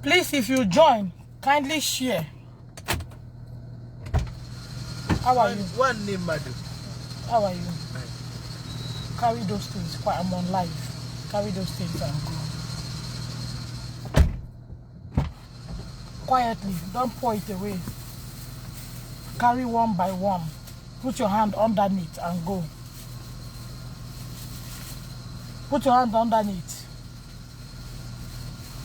Please, if you join, kindly share. How are you? One name, madam. How are you? Carry those things. I'm on live. Carry those things and go. Quietly. Don't pour it away. Carry one by one. Put your hand underneath and go. Put your hand underneath.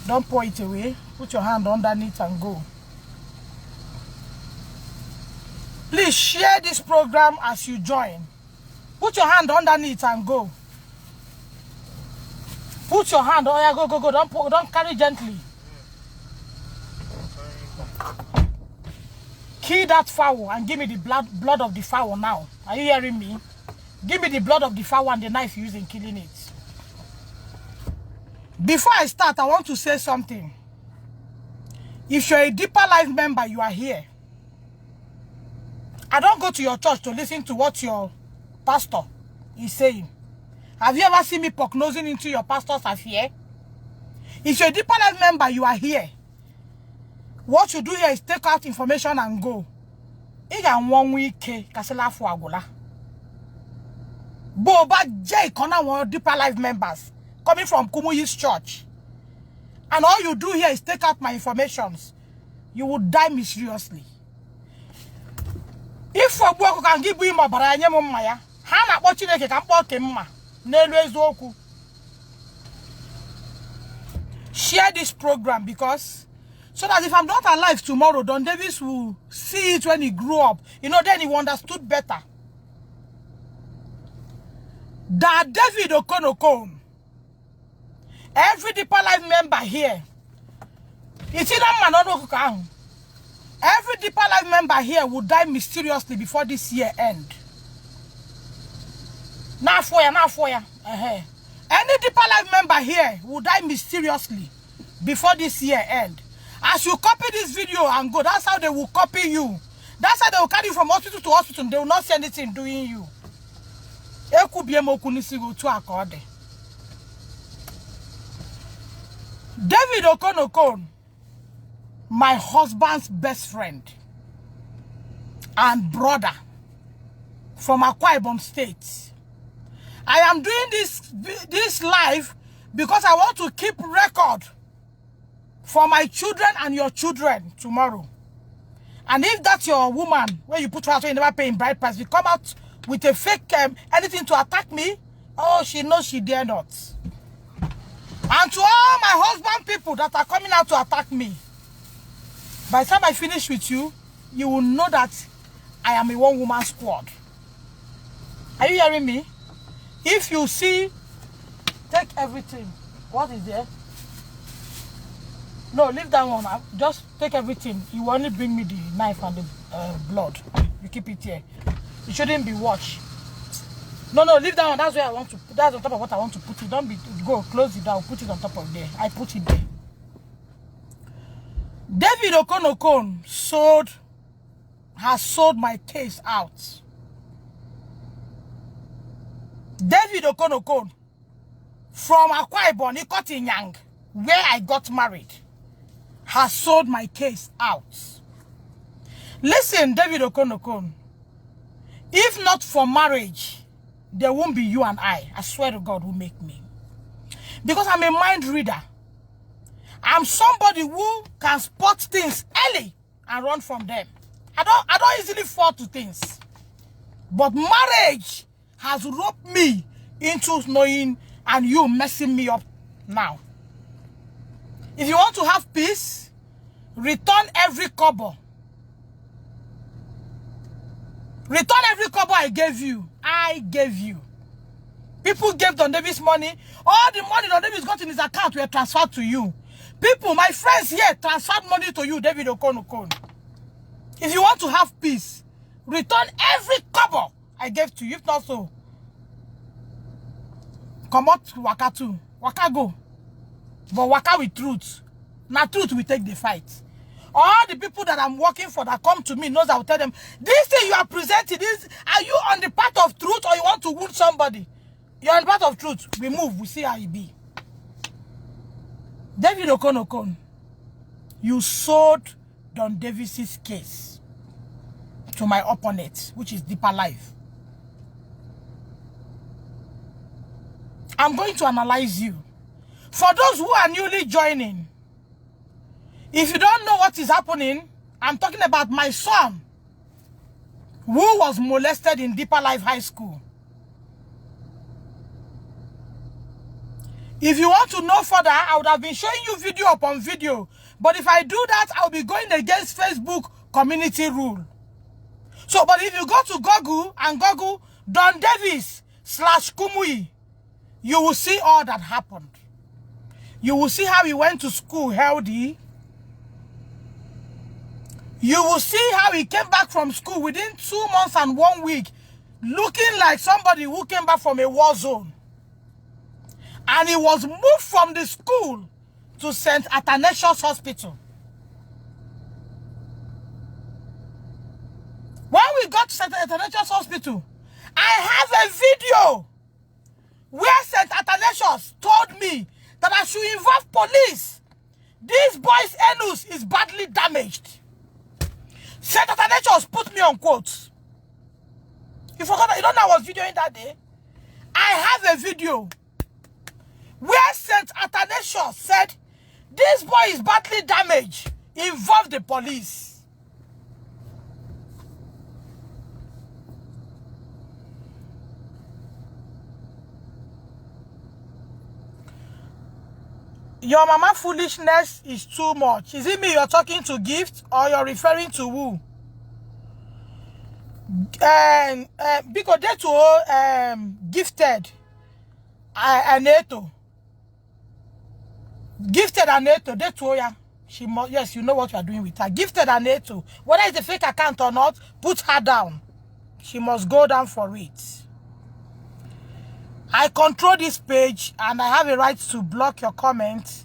Don't pour it away. Put your hand underneath and go. Please share this program as you join. Put your hand underneath and go. Put your hand. Oh yeah, go, go, go. Don't carry gently. Kill that fowl and give me the blood of the fowl now. Are you hearing me? Give me the blood of the fowl and the knife you use in killing it. Before I start, I want to say something. If you're a Deeper Life member, you are here. I don't go to your church to listen to what your pastor is saying. Have you ever seen me poke-nosing into your pastor's affair? If you're a Deeper Life member, you are here. What you do here is take out information and go. Boba J Kona one Deeper Life members coming from Kumuyi's church. And all you do here is take out my informations. You will die mysteriously. If for work can give him a baranya mumaya, Hana watching a camp Nelwezoku. Share this program because so that if I'm not alive tomorrow, Don Davis will see it when he grew up. You know, then he understood better. That David Okonokon, every Deeper Life member here, it's in a every Deeper Life member here will die mysteriously before this year end. Now for ya. Any Deeper Life member here will die mysteriously before this year end. As you copy this video and go, that's how they will copy you. That's how they will carry you from hospital to hospital. They will not see anything doing you. David Okonokon, my husband's best friend and brother from Akwa Ibom State. I am doing this live because I want to keep record for my children and your children tomorrow. And if that's your woman, where you put her so you never pay in bride price, you come out with a fake anything to attack me, oh, she knows she dare not. And to all my husband people that are coming out to attack me, by the time I finish with you, you will know that I am a one-woman squad. Are you hearing me? If you see, take everything. What is there? No, leave that one. Just take everything. You only bring me the knife and the blood. You keep it here. It shouldn't be watched. No, leave that one. That's where I want to. That's on top of what I want to put it. Don't be go close it down. Put it on top of there. I put it there. David Okonokon has sold my case out. David Okonokon from Akwa Ibom, Ikotinyang, where I got married, has sold my case out. Listen, David Okonokon, if not for marriage, there won't be you and I swear to God, who make me. Because I'm a mind reader. I'm somebody who can spot things early and run from them. I don't easily fall to things. But marriage has roped me into knowing and you messing me up now. If you want to have peace, return every kobo. Return every kobo I gave you. I gave you. People gave Don Davis money. All the money Don Davis got in his account were transferred to you. People, my friends here, transferred money to you, David Okonokon. If you want to have peace, return every kobo I gave to you. If not so, come out waka too. Waka go. But waka with truth. Now truth will take the fight. All the people that I'm working for that come to me knows I will tell them, this thing you are presenting, are you on the path of truth or you want to wound somebody? You're on the path of truth. We move, we see how it be. David Okonokon, you sold Don Davis's case to my opponent, which is Deeper Life. I'm going to analyze you. For those who are newly joining, if you don't know what is happening, I'm talking about my son, who was molested in Deeper Life High School. If you want to know further, I would have been showing you video upon video. But if I do that, I'll be going against Facebook community rule. So, but if you go to Google and Google Don Davis /Kumuyi, you will see all that happened. You will see how he went to school healthy. You will see how he came back from school within 2 months and 1 week, looking like somebody who came back from a war zone. And he was moved from the school to St. Athanasius Hospital. When we got to St. Athanasius Hospital, I have a video where St. Athanasius told me that I should involve police. This boy's anus is badly damaged. St. Athanasius put me on quotes. You forgot that? You don't know I was videoing that day? I have a video where St. Athanasius said, this boy is badly damaged. Involve the police. Your mama foolishness is too much. Is it me you're talking to Gift or you're referring to who? Because they too gifted Aneto. Gifted Aneto, they too, yeah. She must, yes, you know what you are doing with her. Gifted Aneto. Whether it's a fake account or not, put her down. She must go down for it. I control this page and I have a right to block your comments.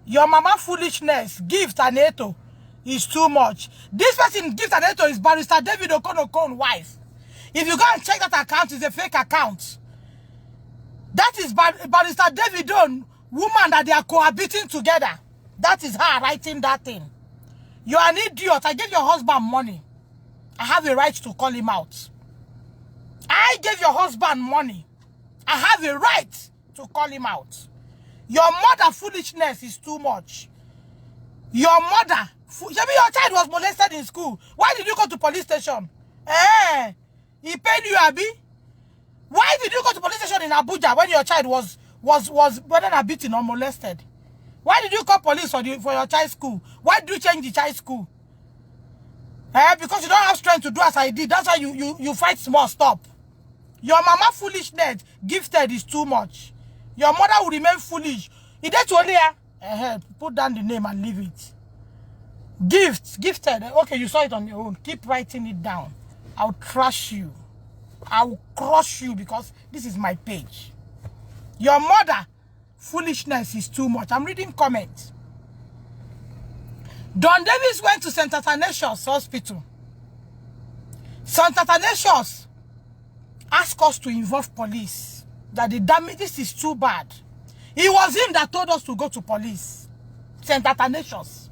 Your mama foolishness, Gift Aneto, is too much. This person, Gift Aneto, is Barrister David Okonokon's wife. If you go and check that account, it's a fake account. That is Barrister David Own woman that they are cohabiting together. That is her writing that thing. You are an idiot. I gave your husband money. I have a right to call him out. I gave your husband money. I have a right to call him out. Your mother foolishness is too much. Your mother, your child was molested in school. Why did you go to police station? He paid you, Abi. Why did you go to police station in Abuja when your child was whether beaten or molested? Why did you call police for your child's school? Why did you change the child's school? Because you don't have strength to do as I did. That's why you fight small. Stop. Your mama foolishness, Gifted, is too much. Your mother will remain foolish. Is that only put down the name and leave it. Gifted. Okay, you saw it on your own. Keep writing it down. I'll trash you. I will crush you because this is my page. Your mother foolishness is too much. I'm reading comments. Don Davis went to St. Athanasius Hospital. St. Athanasius asked us to involve police. That the damage, this is too bad. It was him that told us to go to police. St. Athanasius.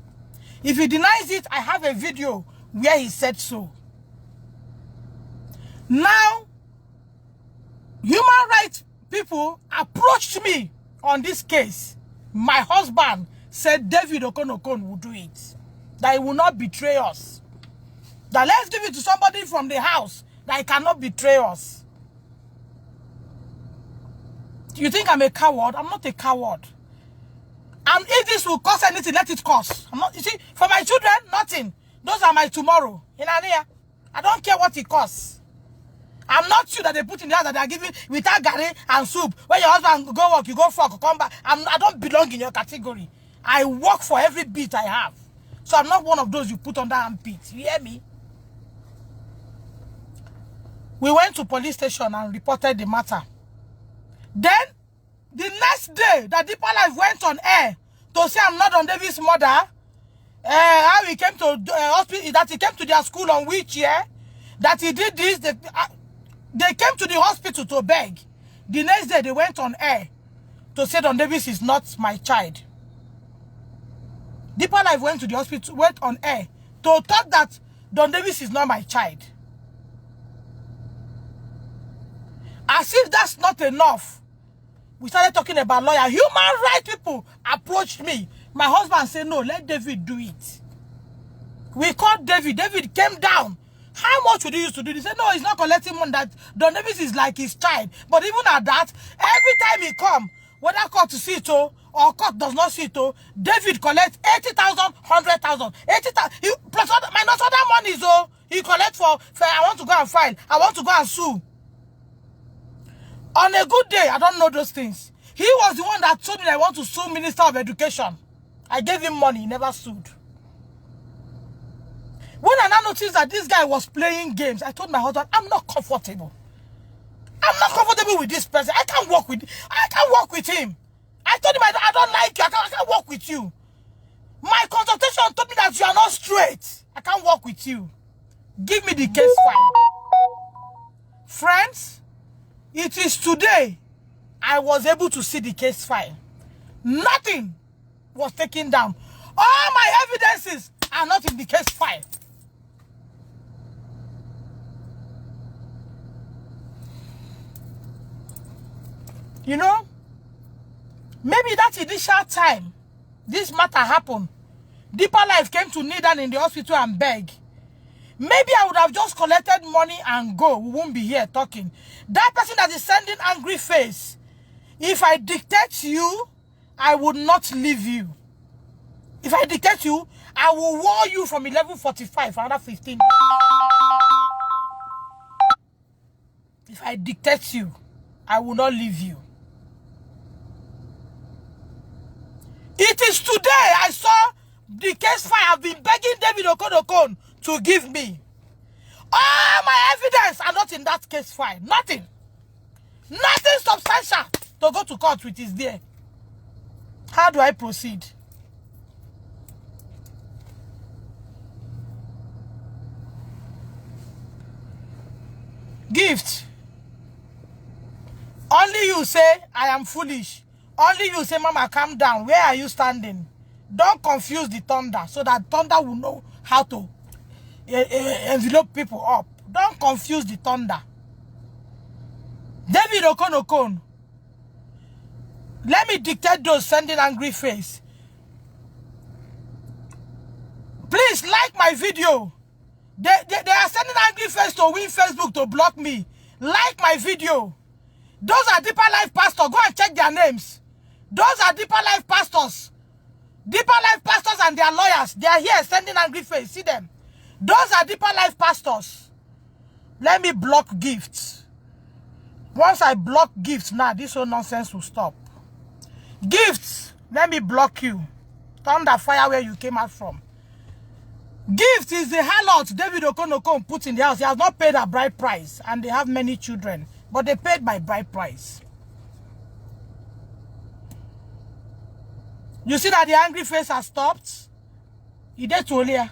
If he denies it, I have a video where he said so. Now, human rights people approached me on this case. My husband said David Okonokon will do it. That he will not betray us. That let's give it to somebody from the house that he cannot betray us. You think I'm a coward? I'm not a coward. And if this will cost anything, let it cost. I'm not, you see, for my children, nothing. Those are my tomorrow. In Ania, I don't care what it costs. I'm not you that they put in the house that they are giving without gari and soup. When your husband go work, you go fuck, come back. I don't belong in your category. I work for every bit I have. So I'm not one of those you put under armpit. You hear me? We went to police station and reported the matter. Then, the next day, that Deeper Life went on air to say I'm not on David's mother, how he came to hospital, that he came to their school on wheelchair, that he did this. They came to the hospital to beg. The next day, they went on air to say Don Davis is not my child. Deeper Life went to the hospital, went on air to talk that Don Davis is not my child. As if that's not enough, we started talking about lawyer. Human rights people approached me. My husband said, no, let David do it. We called David. David came down. How much would he use to do this? He said, no, he's not collecting money. That Don Davis is like his child. But even at that, every time he come, whether court to see it or court does not see it, David collects 80,000, 100,000, 80,000 plus minus other money. So he collects for I want to go and file. I want to go and sue. On a good day, I don't know those things. He was the one that told me that I want to sue Minister of Education. I gave him money. He never sued. When I now noticed that this guy was playing games, I told my husband, I'm not comfortable. I'm not comfortable with this person. I can't work with him. I told him I don't like you. I can't work with you. My consultation told me that you are not straight. I can't work with you. Give me the case file. Friends, it is today I was able to see the case file. Nothing was taken down. All my evidences are not in the case file. You know, maybe that initial time this matter happened, Deeper Life came to kneel down in the hospital and beg. Maybe I would have just collected money and go. We won't be here talking. That person that is sending angry face, if I dictate you, I would not leave you. If I dictate you, I will war you from 11:45 for another 15 days. If I dictate you, I will not leave you. It is today I saw the case file. I've been begging David Okonokon to give me. All my evidence are not in that case file. Nothing. Nothing substantial to go to court with is there. How do I proceed? Gift. Only you say I am foolish. Only you say, Mama, calm down. Where are you standing? Don't confuse the thunder so that thunder will know how to envelope people up. Don't confuse the thunder. David Okonokon, let me dictate those sending angry face. Please like my video. They are sending angry face to win Facebook to block me. Like my video. Those are Deeper Life pastors. Go and check their names. Those are Deeper Life pastors. Deeper Life pastors and their lawyers. They are here sending angry face. See them. Those are Deeper Life pastors. Let me block gifts. Once I block gifts, now this whole nonsense will stop. Gifts, let me block you. Thunder fire where you came out from. Gift is the harlot David Okonokon put in the house. He has not paid a bride price. And they have many children. But they paid my bride price. You see that the angry face has stopped? He did to earlier.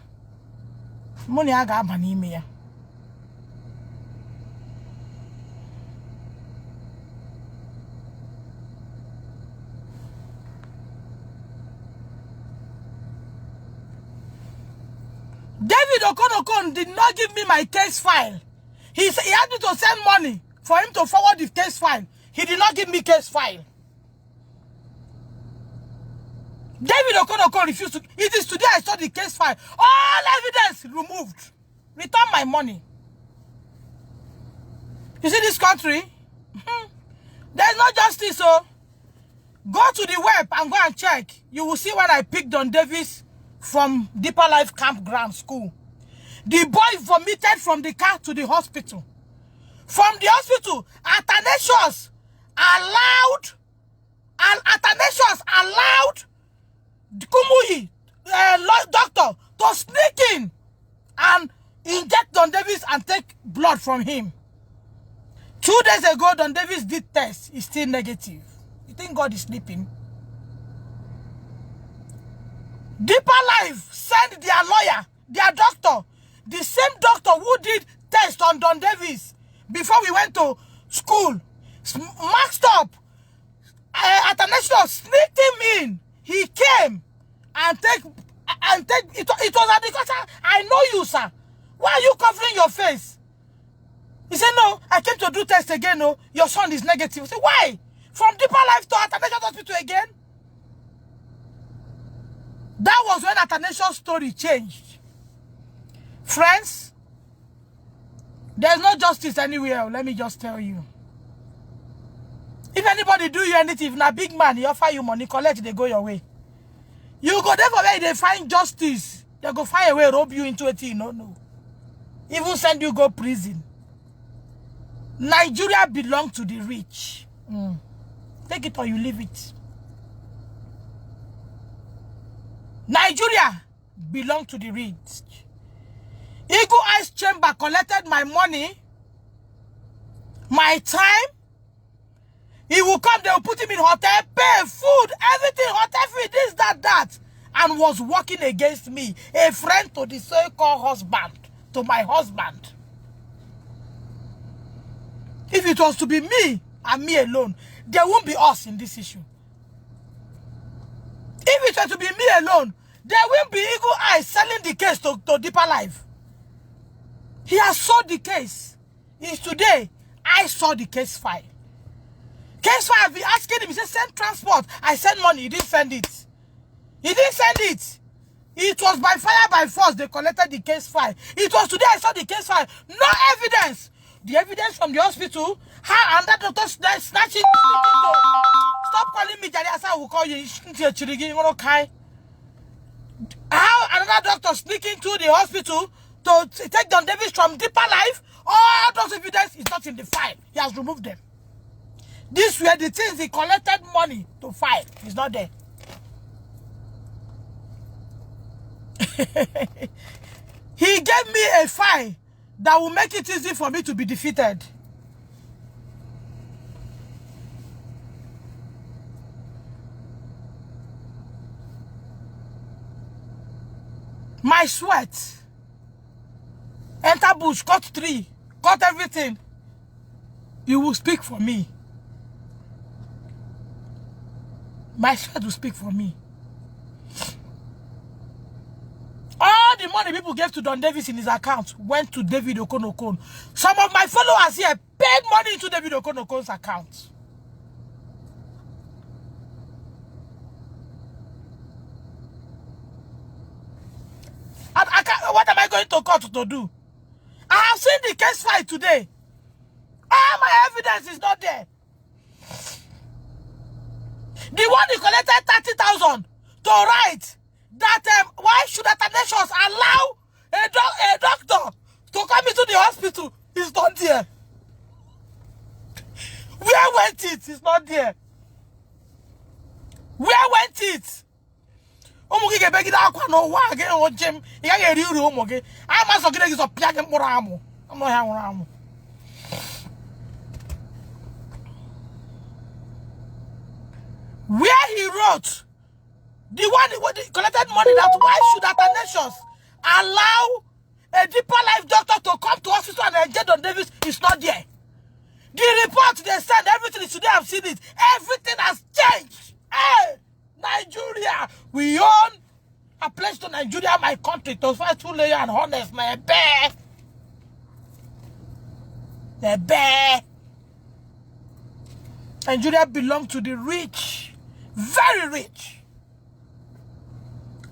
Money I got money me. David Okonokon did not give me my case file. He had me to send money for him to forward the case file. He did not give me case file. David Okonokon refused to. It is today I saw the case file. All evidence removed. Return my money. You see this country? There's no justice, so go to the web and go and check. You will see when I picked Don Davis from Deeper Life Campground School. The boy vomited from the car to the hospital. From the hospital, Athanasius allowed Kumuyi, doctor, to sneak in and inject Don Davis and take blood from him. 2 days ago, Don Davis did test. It's still negative. You think God is sleeping? Deeper Life sent their lawyer, their doctor, the same doctor who did test on Don Davis before we went to school, maxed up. Athanasius sneaked him in. He came and take and take it was at the court. I know you, sir. Why are you covering your face? He said, no, I came to do test again. No, your son is negative. I said, why? From Deeper Life to Athanasius Hospital again? That was when Athanasius' story changed. Friends, there's no justice anywhere. Let me just tell you. If anybody do you anything, if not big man, he offer you money, collect, they go your way. You go there for where they find justice. They go find a way, rob you into a thing. No. Even send you go prison. Nigeria belongs to the rich. Take it or you leave it. Nigeria belongs to the rich. Eagle Eyes Chamber collected my money, my time. He will come, they will put him in hotel, pay, food, everything, hotel fee, this, that, and was working against me, a friend to the so-called husband, to my husband. If it was to be me and me alone, there won't be us in this issue. If it was to be me alone, there will be Eagle Eyes selling the case to Deeper Life. He has sold the case. It's today, I saw the case file. Case file, I've been asking him, he said, send transport. I sent money, he didn't send it. He didn't send it. It was by fire, by force, they collected the case file. It was today I saw the case file. No evidence. The evidence from the hospital, how another doctor snatching, stop calling me, Jari Asa will call you, how another doctor sneaking to the hospital to take Don Davis from Deeper Life, all those evidence is not in the file. He has removed them. These were the things he collected money to file. It's not there. He gave me a file that will make it easy for me to be defeated. My sweat. Enter bush, cut tree, cut everything. You will speak for me. My sweat will speak for me. All the money people gave to Don Davis in his account went to David Okonokon. Some of my followers here paid money into David Okonokon's account. What am I going to court to do? I have seen the case file today. All my evidence is not there. The one he collected 30,000 to write that why should Athanasius allow a doctor to come into the hospital is not there. Where went it? It's not there. Where went it? I'm going to get I'm not where he wrote the one who collected money that why should Athanasius allow a Deeper Life doctor to come to hospital and engage Don Davis is not there. The report they sent, everything is today, I've seen it. Everything has changed. Hey, Nigeria, we own a place to Nigeria, my country, to fight two layer and honest, my bear. The bear. Nigeria belongs to the rich, very rich.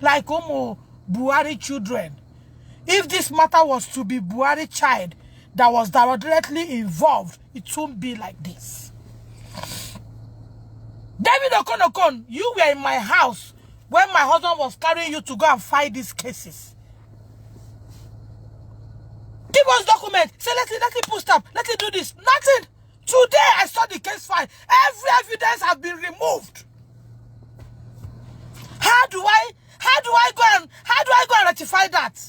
Like Buhari children. If this matter was to be Buhari child that was directly involved, it won't be like this. David Okonokon, you were in my house when my husband was carrying you to go and fight these cases. Give us documents. Say, let it put stop. Let it do this. Nothing. Today I saw the case file. Every evidence has been removed. How do I go and rectify that?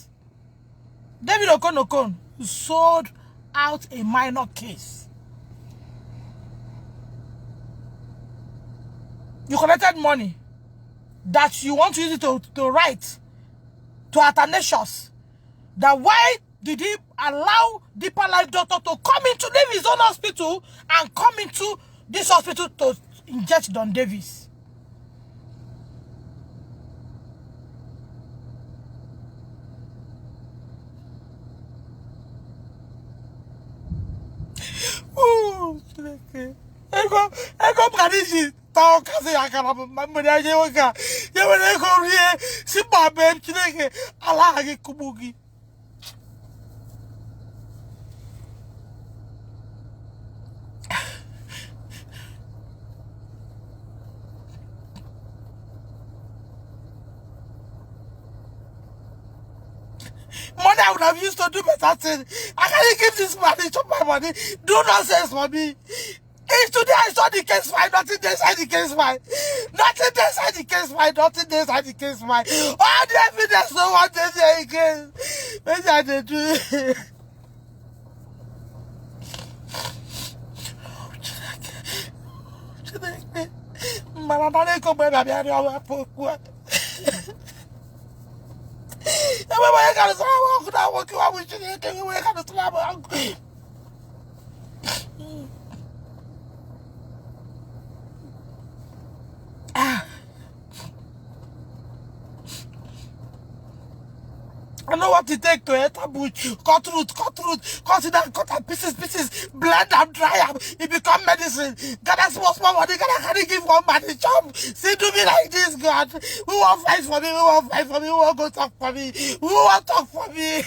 David Okonokon sold out a minor case. You collected money that you want to use it to write to Athanasius. That why did he allow Deeper Life doctor to come into leave his own hospital and come into this hospital to inject Don Davis? go Panishi. Talk as I can have my money. You will go here. Simba, babe, Chile. Allah, Kumuyi. Money I would have used to do better things. I can't give this money, chop my money. Do nonsense for me. It's today I saw the case file, nothing there inside the case file. Nothing there inside the case file, nothing there inside the case file. All the evidence, no one there there again. Maybe I did do it. I know what it takes to enter bush, cut root, cut it down, cut and pieces, blend and dry them, it become medicine. God has small money, God can give one money chop. See to me like this, God. Who won't fight for me? Who won't fight for me? Who won't go talk for me? Who won't talk for me?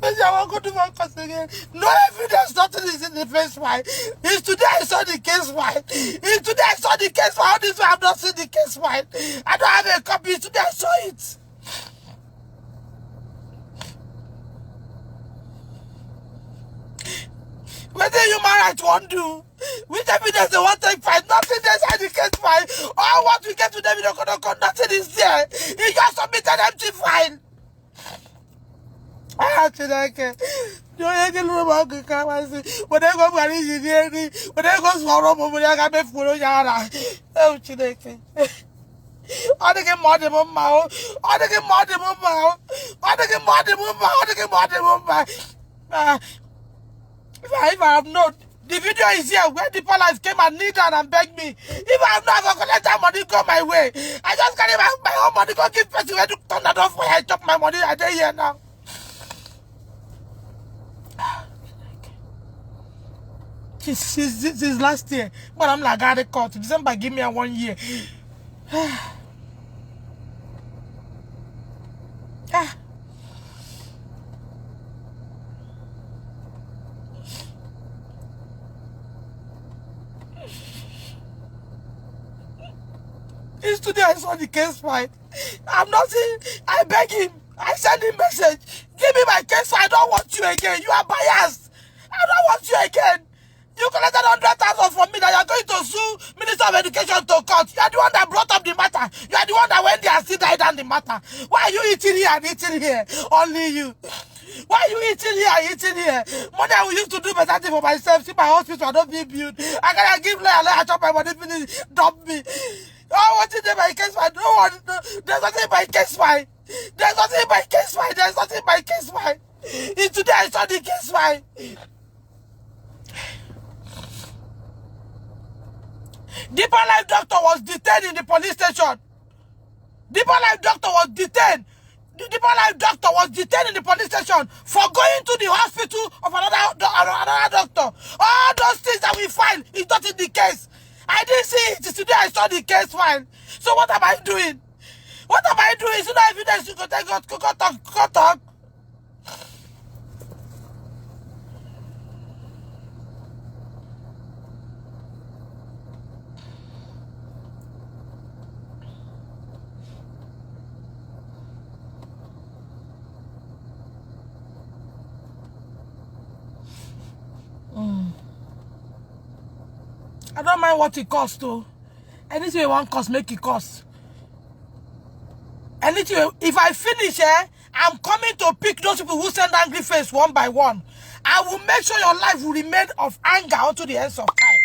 I won't go to my cause again. No evidence, nothing is in the face file. It's today I saw the case file. It's today I saw the case file. This way I've not seen the case file. I don't have a copy. It's today I saw it. What the human rights won't do? Which evidence they want to find? Nothing there inside the case file. All what we get to them, nothing is there. He just submitted an empty file. Ah, Chineke. You ain't going to come and see. When they go to the when they go to Rome, when they go to Fulani. Oh, Chineke. I don't get more than one mile. I don't get more than one mile. I don't get more than one mile. I don't get more than 1 mile. If I have known, the video is here where the police came and kneel down and begged me. If I have not ever collected that money, go my way. I just carry my own money, go give person where to turn that off when I chop my money. I don't here now. Since last year, but I'm like, I got a court. December, give me a 1 year. It's today I saw the case file. I'm not saying, I beg him. I send him message. Give me my case file. I don't want you again. You are biased. I don't want you again. You collected 100,000 from me that you are going to sue Minister of Education to court. You are the one that brought up the matter. You are the one that went there and still died on the matter. Why are you eating here and eating here? Only you. Why are you eating here and eating here? Money I will use to do better thing for myself. See my hospital, I don't be built. I gotta give I chop my money, finish, dump me. I want to do my case file. No one, there's nothing in my case file. There's nothing in my case file. There's nothing in my case file. It's today I saw the case file. Deeper Life doctor was detained in the police station. Deeper Life doctor was detained. The Deeper Life doctor was detained in the police station for going to the hospital of another doctor. All those things that we find is not in the case. I didn't see it. Today I saw the case file. So what am I doing? What am I doing? So now evidence you go talk. I don't mind what it costs though. Anything you want cost, make it cost. Anything, if I finish I'm coming to pick those people who send angry face one by one. I will make sure your life will remain of anger unto the ends of time.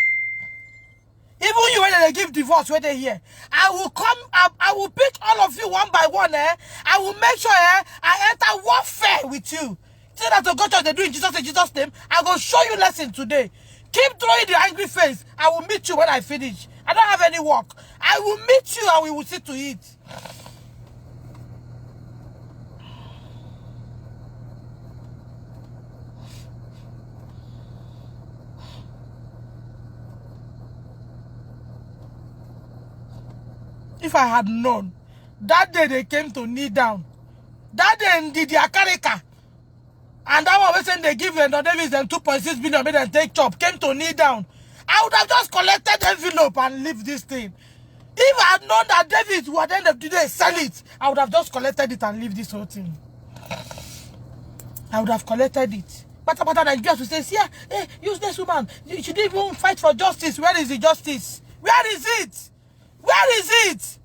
Even you when they give divorce, when they hear, I will come up, I will pick all of you one by one. I will make sure I enter warfare with you. See that to go to they do in Jesus' name. I will show you lesson today. Keep throwing the angry face. I will meet you when I finish. I don't have any work. I will meet you and we will sit to eat. If I had known, that day they came to kneel down. That day in the Akarika. And that one was saying they give Don Davis them 2.6 billion, made them take chop, came to kneel down. I would have just collected the envelope and leave this thing. If I had known that David would at the end of the day sell it, I would have just collected it and leave this whole thing. I would have collected it. But Nigerians will say, yeah, hey, useless woman, you should even fight for justice. Where is the justice? Where is it? Where is it?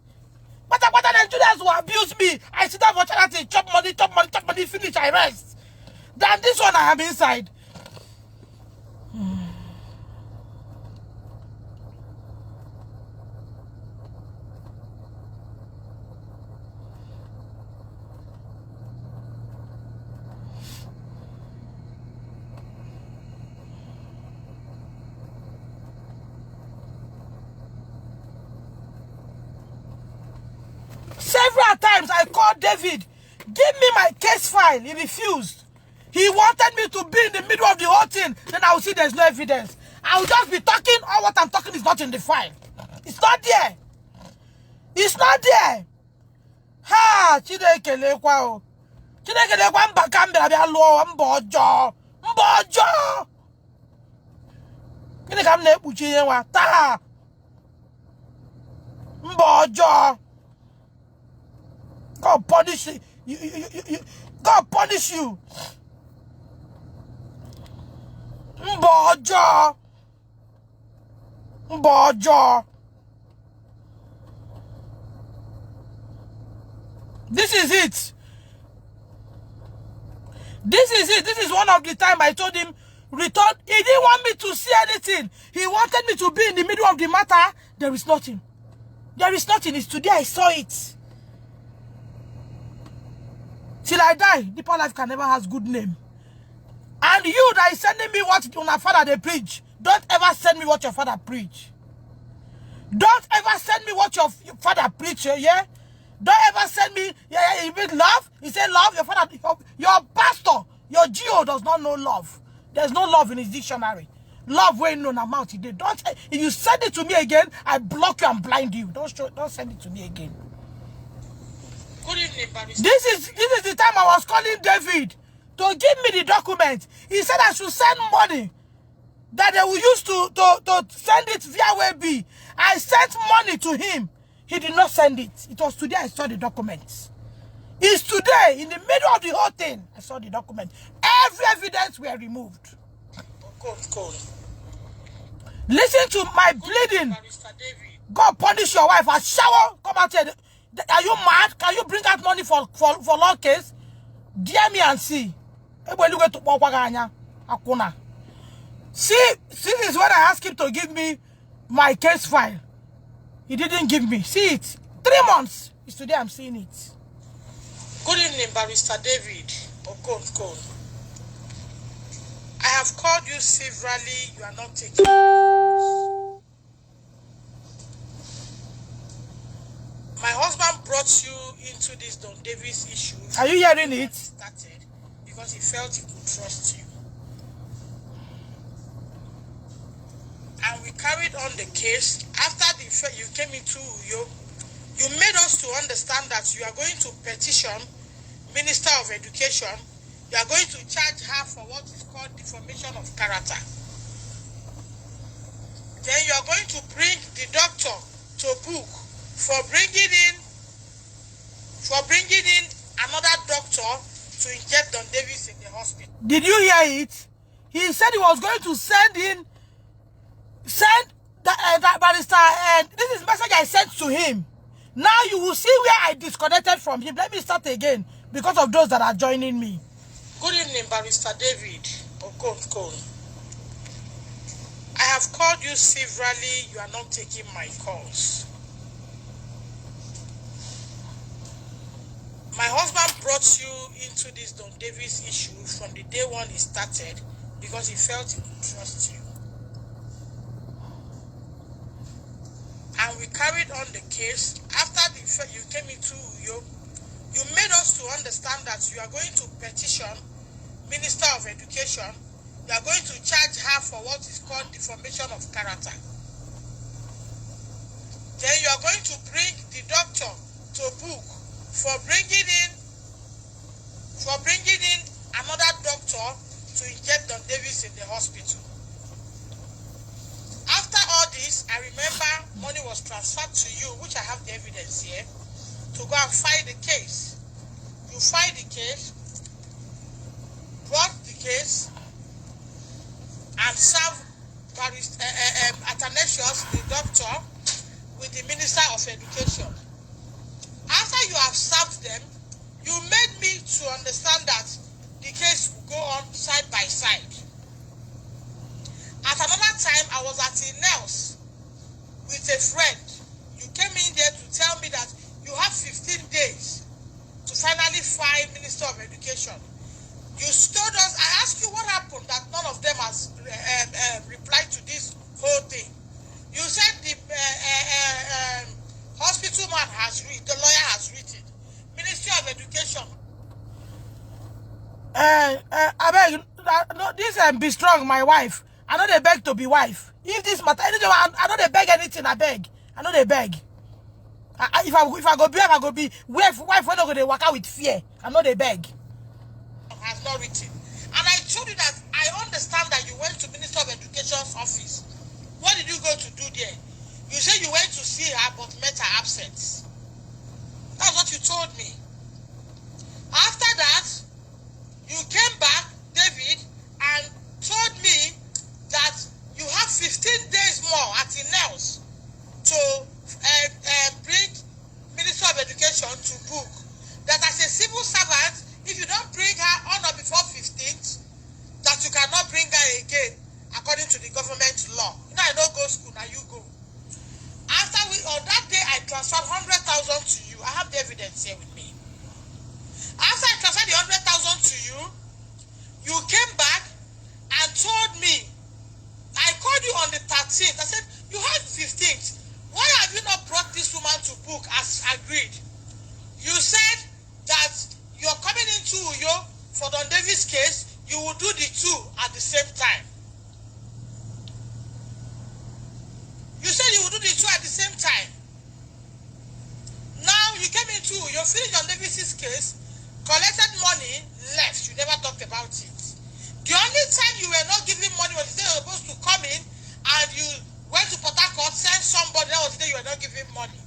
But Nigerians will abuse me. I sit down for charity, chop money, finish, I rest. Then this one I am inside. Several times I called David, give me my case file. He refused. He wanted me to be in the middle of the whole thing. Then I will see there's no evidence. I will just be talking. All what I'm talking is not in the file. It's not there. It's not there. Ha! Chineke lekwa o. Chineke lekwa mbakambe abia luo mbojo. Mbojo. Kini kam na ekpuchi ihe nwa taa. Mbojo. God punish you. God punish you. Mbojo. Mbojo. This is it. This is it. This is one of the time I told him, return. He didn't want me to see anything. He wanted me to be in the middle of the matter. There is nothing. There is nothing. It's today I saw it. Till I die, Deeper Life can never has good name. And you that is sending me what your father they preach, don't ever send me what your father preach. Don't ever send me what your father preach, yeah? Don't ever send me, yeah, you mean love? He said love, your father, your pastor, your GO does not know love. There's no love in his dictionary. Love ain't no amount he did. Don't, if you send it to me again, I block you and blind you. Don't send it to me again. Good evening, Barrister. This is the time I was calling David to give me the document. He said I should send money that they will use to send it via WebB. I sent money to him. He did not send it. It was today I saw the documents. It's today, in the middle of the whole thing, I saw the document. Every evidence were removed. Cool. Listen to my bleeding. God punish your wife. I shower. Come out here. Are you mad? Can you bring out money for law case? Dear me and see. See, this is when I asked him to give me my case file. He didn't give me. See it. 3 months. It's today I'm seeing it. Good evening, Barrister David. Cool. I have called you severally. You are not taking calls. My husband brought you into this Don Davis issue. Are you hearing it? Started because he felt he could trust you. And we carried on the case. After you came into Uyo, you made us to understand that you are going to petition Minister of Education. You are going to charge her for what is called defamation of character. Then you are going to bring the doctor to book for bringing in another doctor to inject Don Davis in the hospital. Did you hear it? He said he was going to send that barrister, and this is the message I sent to him. Now you will see where I disconnected from him. Let me start again because of those that are joining me. Good evening, Barrister David. Cool. I have called you severally. You are not taking my calls. My husband brought you into this Don Davis issue from the day one he started because he felt he could trust you. And we carried on the case. After you came into Uyo, you made us to understand that you are going to petition Minister of Education. You are going to charge her for what is called defamation of character. Then you are going to bring the doctor to book for bringing in another doctor to inject Don Davis in the hospital. After all this, I remember money was transferred to you, which I have the evidence here, to go and file the case. You filed the case, brought the case, and served Athanasius, the doctor, with the Minister of Education. After you have served them, you made me to understand that the case will go on side by side. At another time, I was at Nels with a friend. You came in there to tell me that you have 15 days to finally file Minister of Education. You told us, I asked you what happened, that none of them has replied to this whole thing. You said the hospital man has written, the lawyer has written, Ministry of Education. I beg, no, this be strong, my wife. I know they beg to be wife. If this matter, I know they beg anything. I beg. I know they beg. If I go be, I go be wife. Wife when I go they work out with fear. I know they beg. Has not written, and I told you that I understand that you went to Minister of Education's office. What did you go to do there? You said you went to see her, but met her absent. That's what you told me. After that, you came back, David, and told me that you have 15 days more at Inels to bring Minister of Education to book. That as a civil servant, if you don't bring her on or before 15th, that you cannot bring her again, according to the government law. You know, I don't go school, now you go. After on that day, I transferred 100,000 to you. I have the evidence here with me. After I transferred the 100,000 to you, you came back and told me, I called you on the 13th. I said, you had 15th. Why have you not brought this woman to book as agreed? You said that you're coming into Uyo for Don Davis' case, you will do the two at the same time. You said you will do the two at the same time. Now you came into Uyo, finished Don Davis' case, collected money, left. You never talked about it. The only time you were not giving money was the day you were supposed to come in and you went to Port Harcourt, sent somebody, that was the day you were not giving money.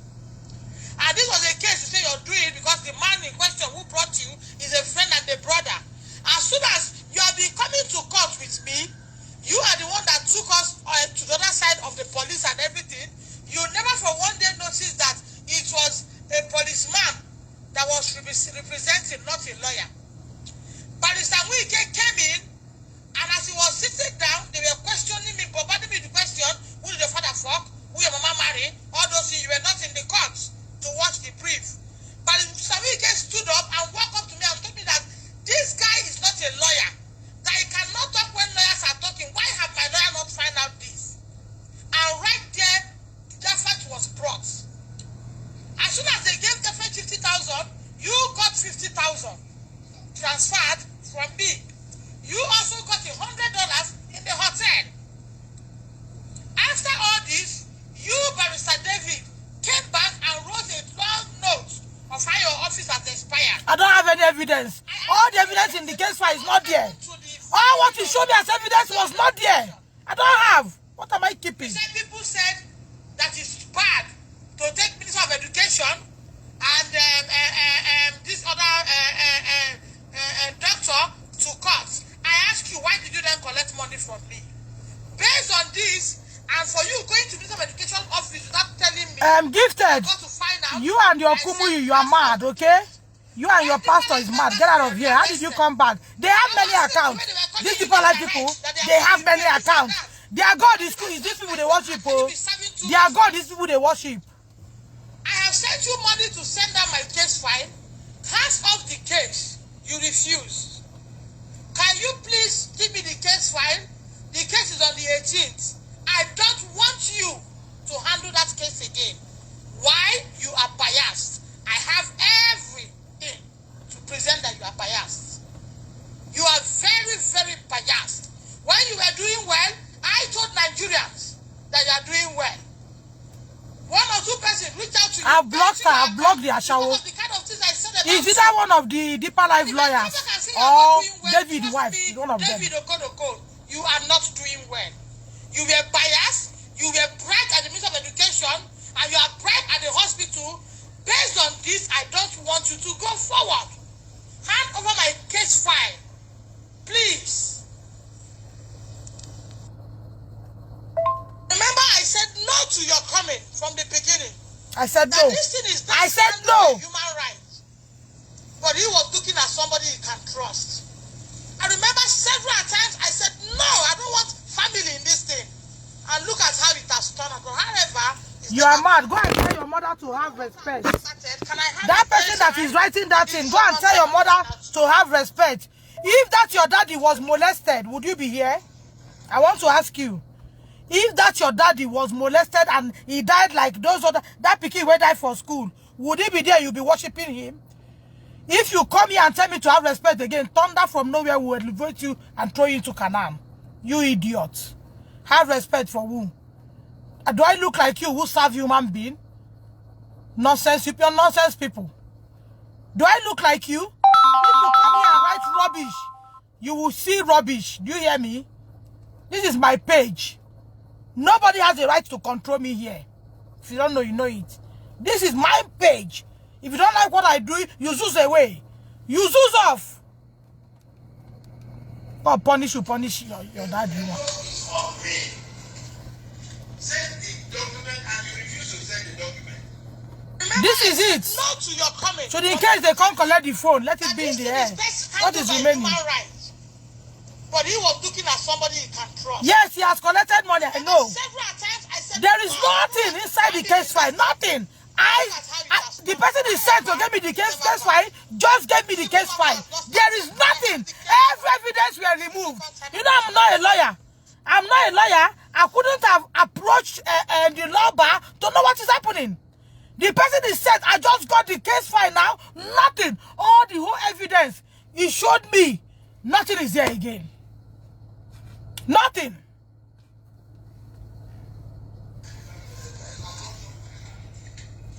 And this was a case you say you're doing because the man in question who brought you is a friend and a brother. As soon as you have been coming to court with me, you are the one that took us to the other side of the police and everything. You never for one day noticed that it was a policeman that was representing, not a lawyer. Barrister Wike came in, and as he was sitting down, they were questioning me, bombarding me with the question, who did the father fuck? Who your mama marry? All those things, you were not in the court to watch the brief. But Wike stood up and walked up to me and told me that this guy is not a lawyer, that he cannot talk when lawyers are talking. Why have my lawyer not find out this? And right there, the fact was brought. As soon as they gave the 50,000, you got 50,000 transferred from me. You also got $100 in the hotel. After all this, you, Barrister David, came back and wrote a long note of how your office has expired. I don't have any evidence. All the evidence in the case file is not there. All what you showed me as evidence was not there. I don't have. What am I keeping? People said that it's bad to take Minister of Education and this other doctor to court. I ask you, why did you then collect money from me? Based on this, and for you going to Minister of Education office without telling me, Gifted, you and your Kumuyi, you are mad, okay? You and your pastor is mad. Get out of here. How did you come back? They have many accounts. These people like people, they have many accounts. Their God is these people they worship. Oh. Their God is people they worship. I have sent you money to send out my case file. Hands off the case. You refuse. Can you please give me the case file? The case is on the 18th. I don't want you to handle that case again. Why? You are biased. I have everything to present that you are biased. You are very, very biased. When you were doing well, I told Nigerians that you are doing well. One or two I've blocked her. I've blocked the Ashawo. Is either one of the Deeper Life lawyers or David wife? Is one of them. You are not doing well. You were biased. You were bribed at the Ministry of Education, and you are bribed at the hospital. Based on this, I don't want you to go forward. Hand over my case file, please. Remember, I said no to your comment from the beginning. I said no. This thing is I said no. Human rights. But he was looking at somebody he can trust. I remember several times I said, no, I don't want family in this thing. And look at how it has turned out. However, you are mad. Go and tell your mother to have respect. That person that is writing that thing, go and tell your mother to have respect. If that your daddy was molested, would you be here? I want to ask you. If that your daddy was molested and he died like those other, that pikin will die for school, would he be there? You'll be worshiping him? If you come here and tell me to have respect again, thunder from nowhere will elevate you and throw you into Canaan. You idiot. Have respect for who? Do I look like you who serve human being? Nonsense, you nonsense people. Do I look like you? If you come here and write rubbish, you will see rubbish. Do you hear me? This is my page. Nobody has a right to control me here. If you don't know, you know it. This is my page. If you don't like what I do, you zoos away. You zoos off. God punish you, punish your dad. You know. Send the document and you refuse to send the document. Remember, this is it. No to your comment. So in case they can't collect the phone, let it be in the air. What is remaining? But he was looking at somebody he can trust. Yes, he has collected money, I know. Several times I said, there is nothing inside the case file. Nothing. The person is sent to give me the case file, just gave me the case file. There is nothing. Every evidence were removed. You know, I'm not a lawyer. I'm not a lawyer. I couldn't have approached the law bar to know what is happening. The person is said, I just got the case file now. Nothing. All the whole evidence he showed me. Nothing is there again. Nothing.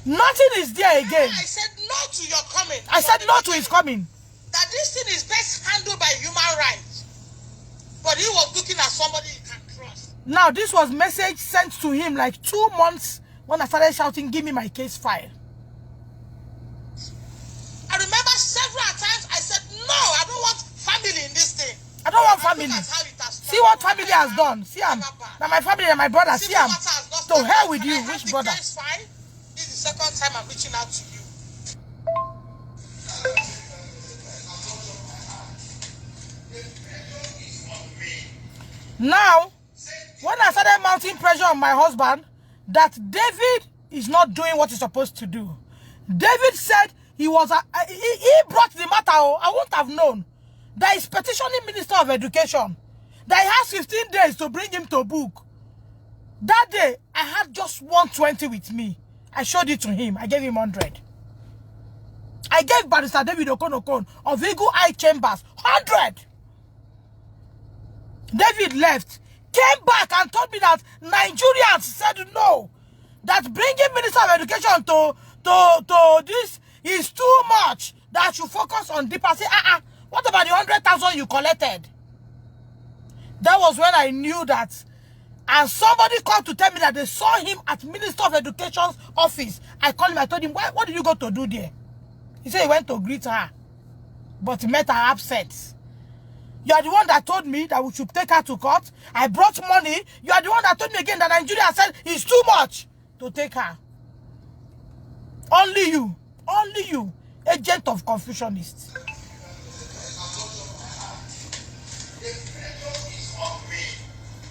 Nothing is there again. I said no to your comment. I said no to his coming. That this thing is best handled by human rights. But he was looking at somebody he can trust. Now, this was message sent to him like 2 months when I started shouting, give me my case file. I remember several times I said, no, I don't want family in this thing. I don't want family. See what family has done. See, now my family and my brother, see, to hell with you, which brother? This is the second time I'm reaching out to you. Now, when I started mounting pressure on my husband, that David is not doing what he's supposed to do. David said he was, he brought the matter, I wouldn't have known. That is petitioning Minister of Education. That he has 15 days to bring him to book. That day, I had just 120 with me. I showed it to him. I gave him 100. I gave Barrister David Okonokon of Eagle Eye Chambers 100. David left, came back and told me that Nigerians said no. That bringing Minister of Education to this is too much. That I should focus on deeper. Say, what about the 100,000 you collected? That was when I knew that. And somebody called to tell me that they saw him at Minister of Education's office. I called him, I told him, what did you go to do there? He said he went to greet her. But he met her absent. You are the one that told me that we should take her to court. I brought money. You are the one that told me again that Nigeria said it's too much to take her. Only you, agent of confucianists.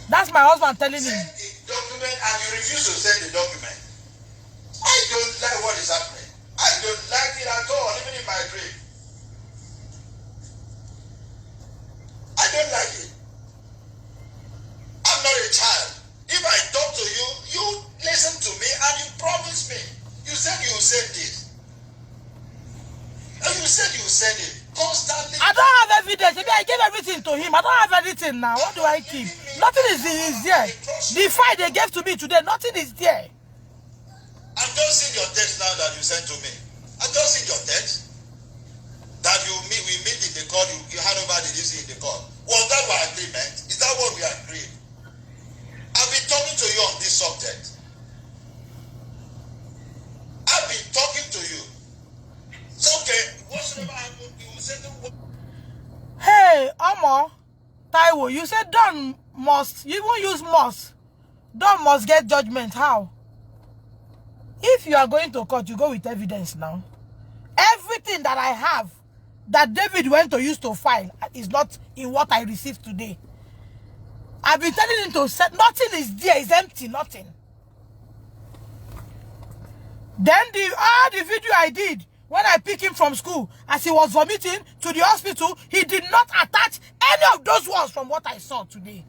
That's my husband telling him. Send the document and you refuse to send the document. I don't like what is happening. I don't like it at all, even in my dream. I don't like it. I'm not a child. If I talk to you, you listen to me and you promise me. You said you will send this. And you said you will send it. Constantly. I don't have evidence. Maybe I gave everything to him. I don't have anything now. What do I keep? Nothing is there. The file they gave to me today, nothing is there. I'm just just seen your text now that you sent to me. I just seen your text that we meet in the court. You hand over the DC in the court. Was that our agreement? Is that what we agreed? I've been talking to you on this subject. I've been talking to you. So okay, whatsoever happened, you will say the. Hey, Omo, Taiwo, you said Don must, you won't use must. Don must get judgment. How? If you are going to court, you go with evidence now. Everything that I have, that David went to use to file, is not in what I received today. I've been telling him to set, nothing is there, it's empty, nothing. Then the video I did, when I picked him from school, as he was vomiting to the hospital, he did not attach any of those ones from what I saw today.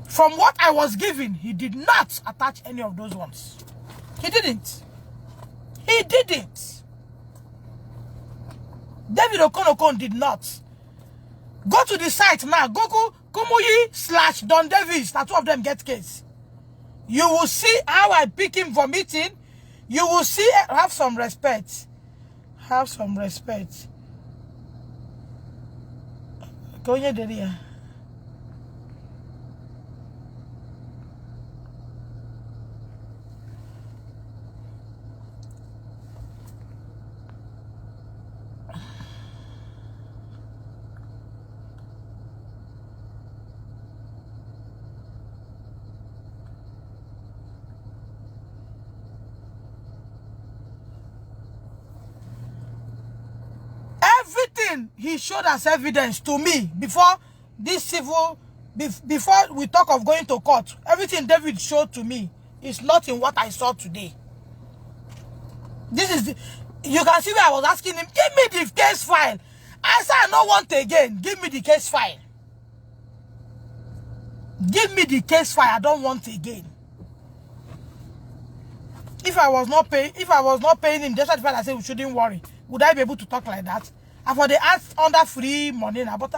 From what I was given, he did not attach any of those ones. He didn't. He didn't. David Okonokon did not. Go to the site now. Google Kumuyi / Don Davis. The two of them get case. You will see how I pick him vomiting. You will see. Have some respect. Have some respect. Go in there. Everything he showed as evidence to me before this civil, before we talk of going to court, everything David showed to me is not in what I saw today. This is the, you can see where I was asking him, give me the case file. I said, I don't want again. Give me the case file. Give me the case file. I don't want again. If I was not paying him, just like I said we shouldn't worry. Would I be able to talk like that? And for the ask under free money now, but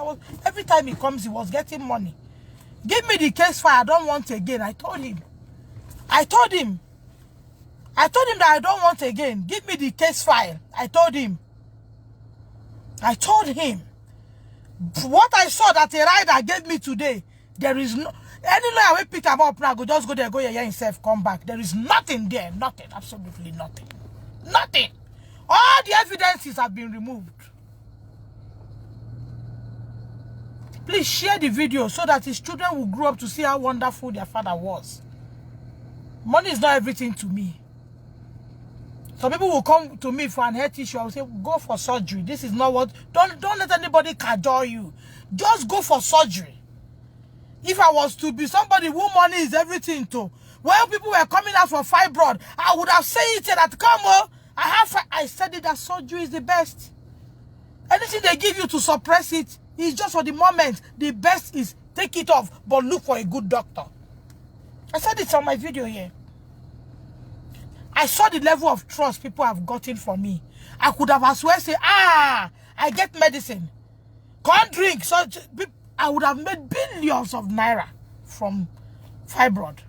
every time he comes, he was getting money. Give me the case file. I don't want again. I told him that I don't want again. Give me the case file. I told him. What I saw that a rider gave me today, there is no, any lawyer will pick him up now, go just go there, go here himself, come back. There is nothing there. Nothing. Absolutely nothing. Nothing. All the evidences have been removed. Please share the video so that his children will grow up to see how wonderful their father was. Money is not everything to me. Some people will come to me for an health issue. I will say, go for surgery. This is not what... Don't let anybody cajole you. Just go for surgery. If I was to be somebody who money is everything to, when people were coming out for fibroid, I would have said it that, come on, I said it that surgery is the best. Anything they give you to suppress it is just for the moment. The best is take it off, but look for a good doctor. I said it on my video here. I saw the level of trust people have gotten from me. I could have as well said, I get medicine. Can't drink. So I would have made billions of naira from fibroid.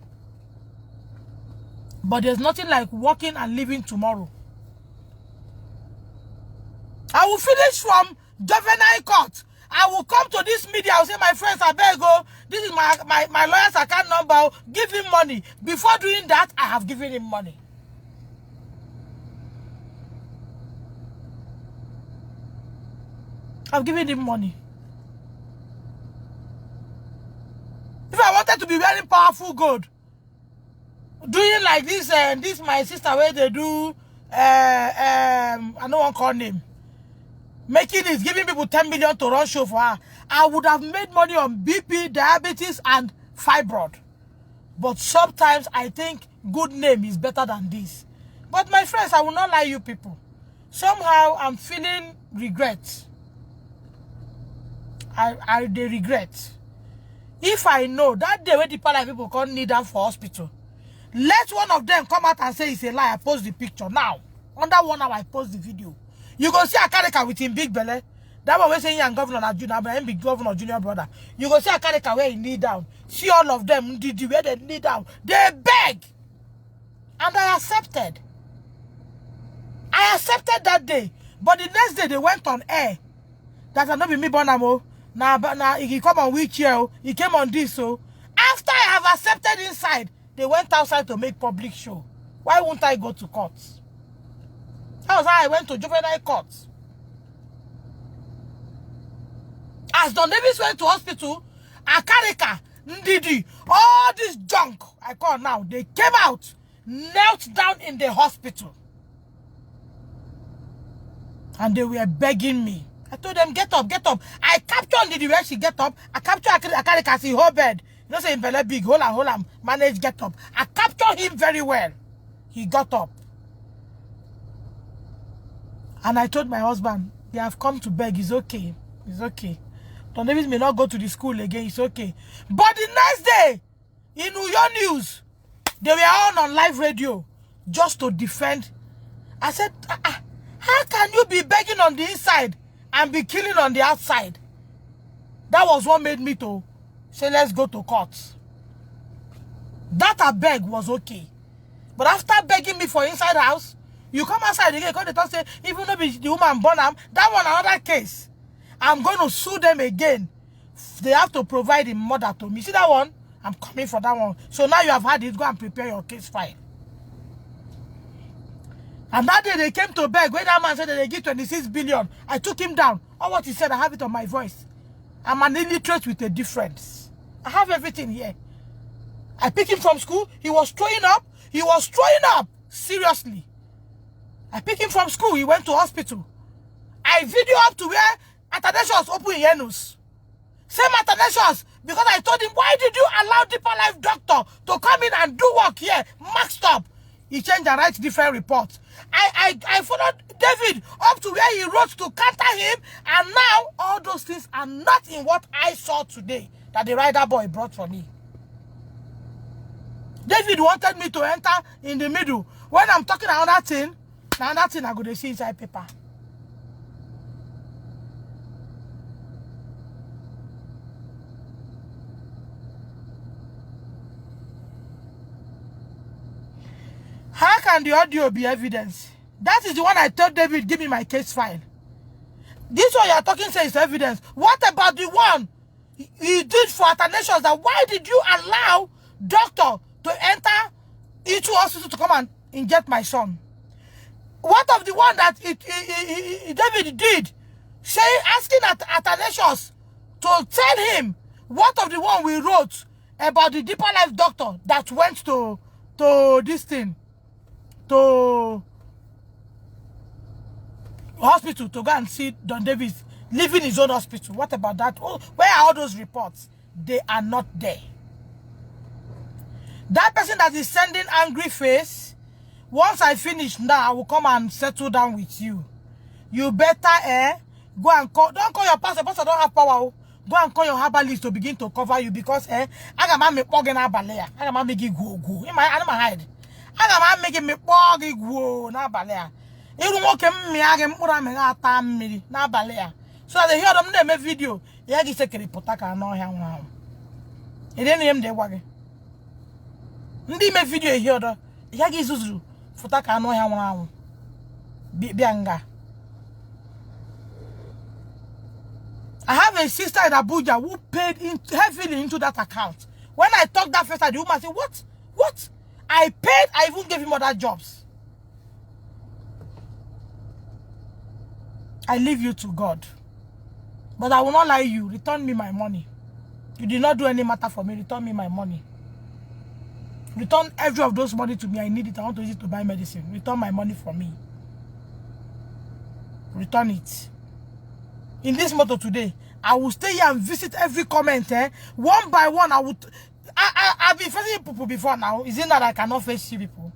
But there's nothing like working and living tomorrow. I will finish from juvenile court. I will come to this media. I will say, my friends, I beg you, this is my lawyer's account number. Give him money. Before doing that, I have given him money. I've given him money. If I wanted to be very powerful, good. Doing like this, this my sister where they do, I don't want to call name. Making it, giving people 10 million to run show for her. I would have made money on BP, diabetes, and fibroid. But sometimes I think good name is better than this. But my friends, I will not lie you people. Somehow I'm feeling regret. They regret. If I know that day when the Pala people can't need them for hospital, let one of them come out and say it's a lie. I post the picture now. Under 1 hour, I post the video. You go see a character with him big belly. That one we saying young governor and junior, but him big governor junior brother. You go see a character where he knee down. See all of them, the way they knee down. They beg. And I accepted. I accepted that day. But the next day, they went on air. That will not be me, Bonamo. Now, he come on wheelchair. He came on this. So, after I have accepted inside, they went outside to make public show. Why won't I go to court? That was how I went to juvenile court. As Don Davis went to hospital, Akarika, Ndidi, all this junk I call now, they came out, knelt down in the hospital. And they were begging me. I told them, get up, get up. I captured Ndidi where she get up. I captured Akarika, see whole bed. You know, say, very big, hold on, manage, get up. I captured him very well. He got up. And I told my husband, they have come to beg, it's okay. It's okay. Don Davis may not go to the school again, it's okay. But the next day, in Uyo News, they were all on live radio just to defend. I said, how can you be begging on the inside and be killing on the outside? That was what made me to say, let's go to court. That I beg was okay. But after begging me for inside house, you come outside again, because they don't say, even though the woman born them, that one another case. I'm going to sue them again. They have to provide the mother to me. See that one? I'm coming for that one. So now you have had it, go and prepare your case file. And that day they came to beg. When that man said that they give 26 billion, I took him down. All what he said, I have it on my voice. I'm an illiterate with a difference. I have everything here. I picked him from school. He was throwing up. He was throwing up. Seriously. I picked him from school. He went to hospital. I video up to where Athanasius open Yenus. Same Athanasius, because I told him, why did you allow Deeper Life doctor to come in and do work here? Maxed up. He changed and write different reports. I followed David up to where he wrote to counter him, and now all those things are not in what I saw today that the rider boy brought for me. David wanted me to enter in the middle. When I'm talking another thing I'm going to see inside paper. How can the audio be evidence? That is the one I told David, give me my case file. This one you are talking says evidence. What about the one he did for Athanasius? That why did you allow doctor to enter into hospital to come and inject my son? What of the one that David did? Say, asking Athanasius to tell him what of the one we wrote about the Deeper Life doctor that went to this thing, to hospital to go and see Don Davis leaving his own hospital. What about that? Oh, where are all those reports? They are not there. That person that is sending angry face, once I finish now, I will come and settle down with you. You better go and call, don't call your pastor. Pastor don't have power. Go and call your herbalist to begin to cover you, because I got make organ balea. I got make it go. In my animal hide. I got make it go na balea. You don't me agam ura me ata mmiri na balea. So they hear them they make video. Yeah, this secret potaka no here now. It didn't name the wage. Ndi make video here do. Yeah, this zuzu potaka no here now. Bianga. I have a sister in Abuja who paid heavily into that account. When I talked that first time, the woman said, what? What? I paid, I even gave him other jobs. I leave you to God. But I will not lie you. Return me my money. You did not do any matter for me. Return me my money. Return every of those money to me. I need it. I want to use it to buy medicine. Return my money for me. Return it. In this motto today, I will stay here and visit every comment. One by one, I've been facing people before now. Is it that I cannot face you people?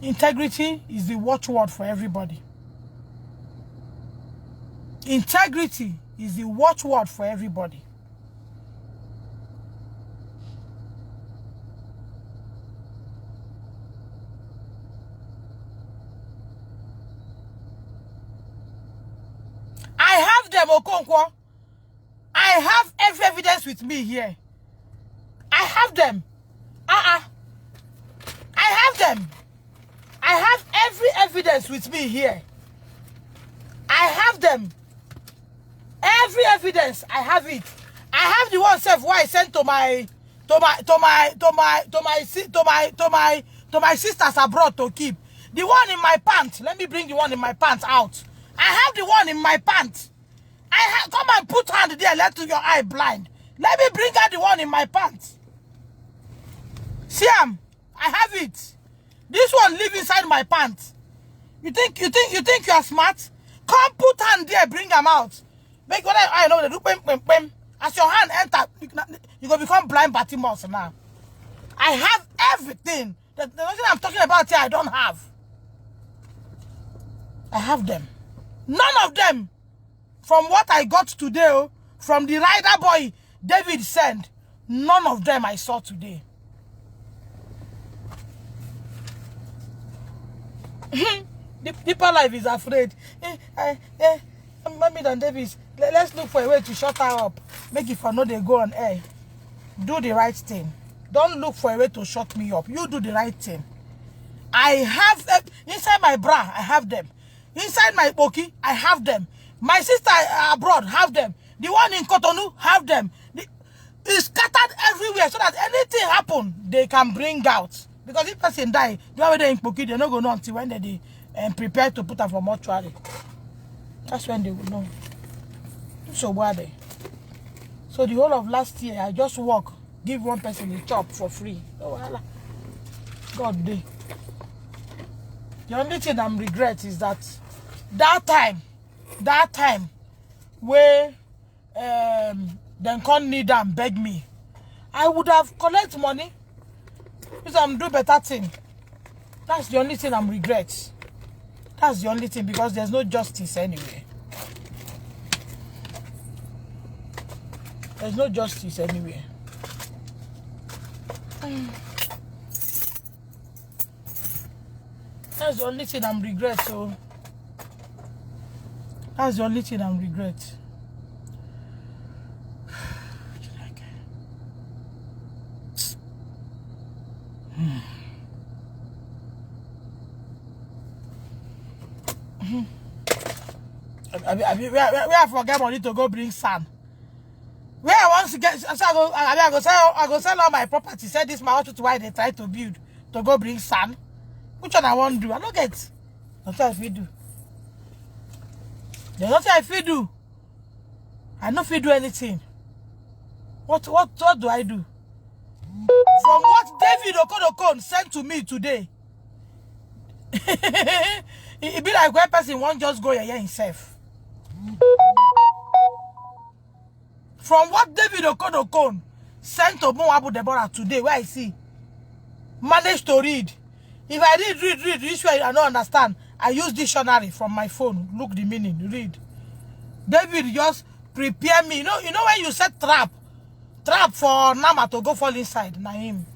Integrity is the watchword for everybody. Integrity is the watchword for everybody. Okonkwo. I have every evidence with me here. I have them. I have them. I have every evidence with me here. I have them. Every evidence, I have it. I have the one self why I sent to my sisters abroad to keep. The one in my pants. Let me bring the one in my pants out. I have the one in my pants. Come and put hand there. Let to your eye blind. Let me bring out the one in my pants. See I have it. This one live inside my pants. You think you are smart? Come put hand there. Bring them out. Make what I know. They do pem. As your hand enter, you gonna become blind Bartimaeus now. I have everything. The thing I'm talking about here, I don't have. I have them. None of them, from what I got today, from the rider boy David sent, none of them I saw today. The people life is afraid. Mommy and David, let's look for a way to shut her up. Make it for no they go on air. Do the right thing. Don't look for a way to shut me up. You do the right thing. I have inside my bra, I have them. Inside my boki, I have them. My sister abroad have them. The one in Cotonou have them. It's scattered everywhere so that anything happen, they can bring out. Because if person die, the one they in boki, they not go know until when they prepare to put her for mortuary. That's when they will know. So where they? So the whole of last year, I just walk, give one person a chop for free. Oh, Allah. God day. The only thing I'm regret is that time where then can't need and beg me, I would have collect money because I'm do better thing. That's the only thing I'm regret. That's the only thing because there's no justice anyway. There's no justice anywhere. That's the only thing I'm regret. So that's the only thing I'm regret. I forget money to go bring sand. Where I want to get, so I go sell all my property. Say this my hospital why they try to build to go bring sand. Which one I want to do? I don't get. That's what I do. There's nothing I feel do. I don't feel do anything. What do I do? From what David Okodokon sent to me today, it be like one person won't just go here himself. From what David Okodokon sent to Moabu Deborah today, where I see, managed to read. If I read, this way I don't understand. I use dictionary from my phone. Look the meaning, read. David just prepare me. You know when you set trap for Nama to go fall inside, Naim.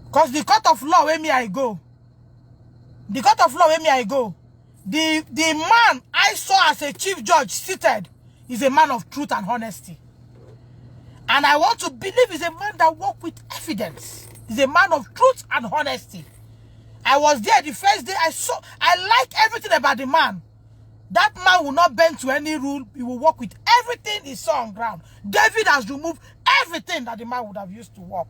Because the court of law where me I go. The court of law where me I go. The man I saw as a chief judge seated is a man of truth and honesty. And I want to believe he's a man that works with evidence. He's a man of truth and honesty. I was there the first day. I like everything about the man. That man will not bend to any rule. He will work with everything he saw on ground. David has removed everything that the man would have used to work.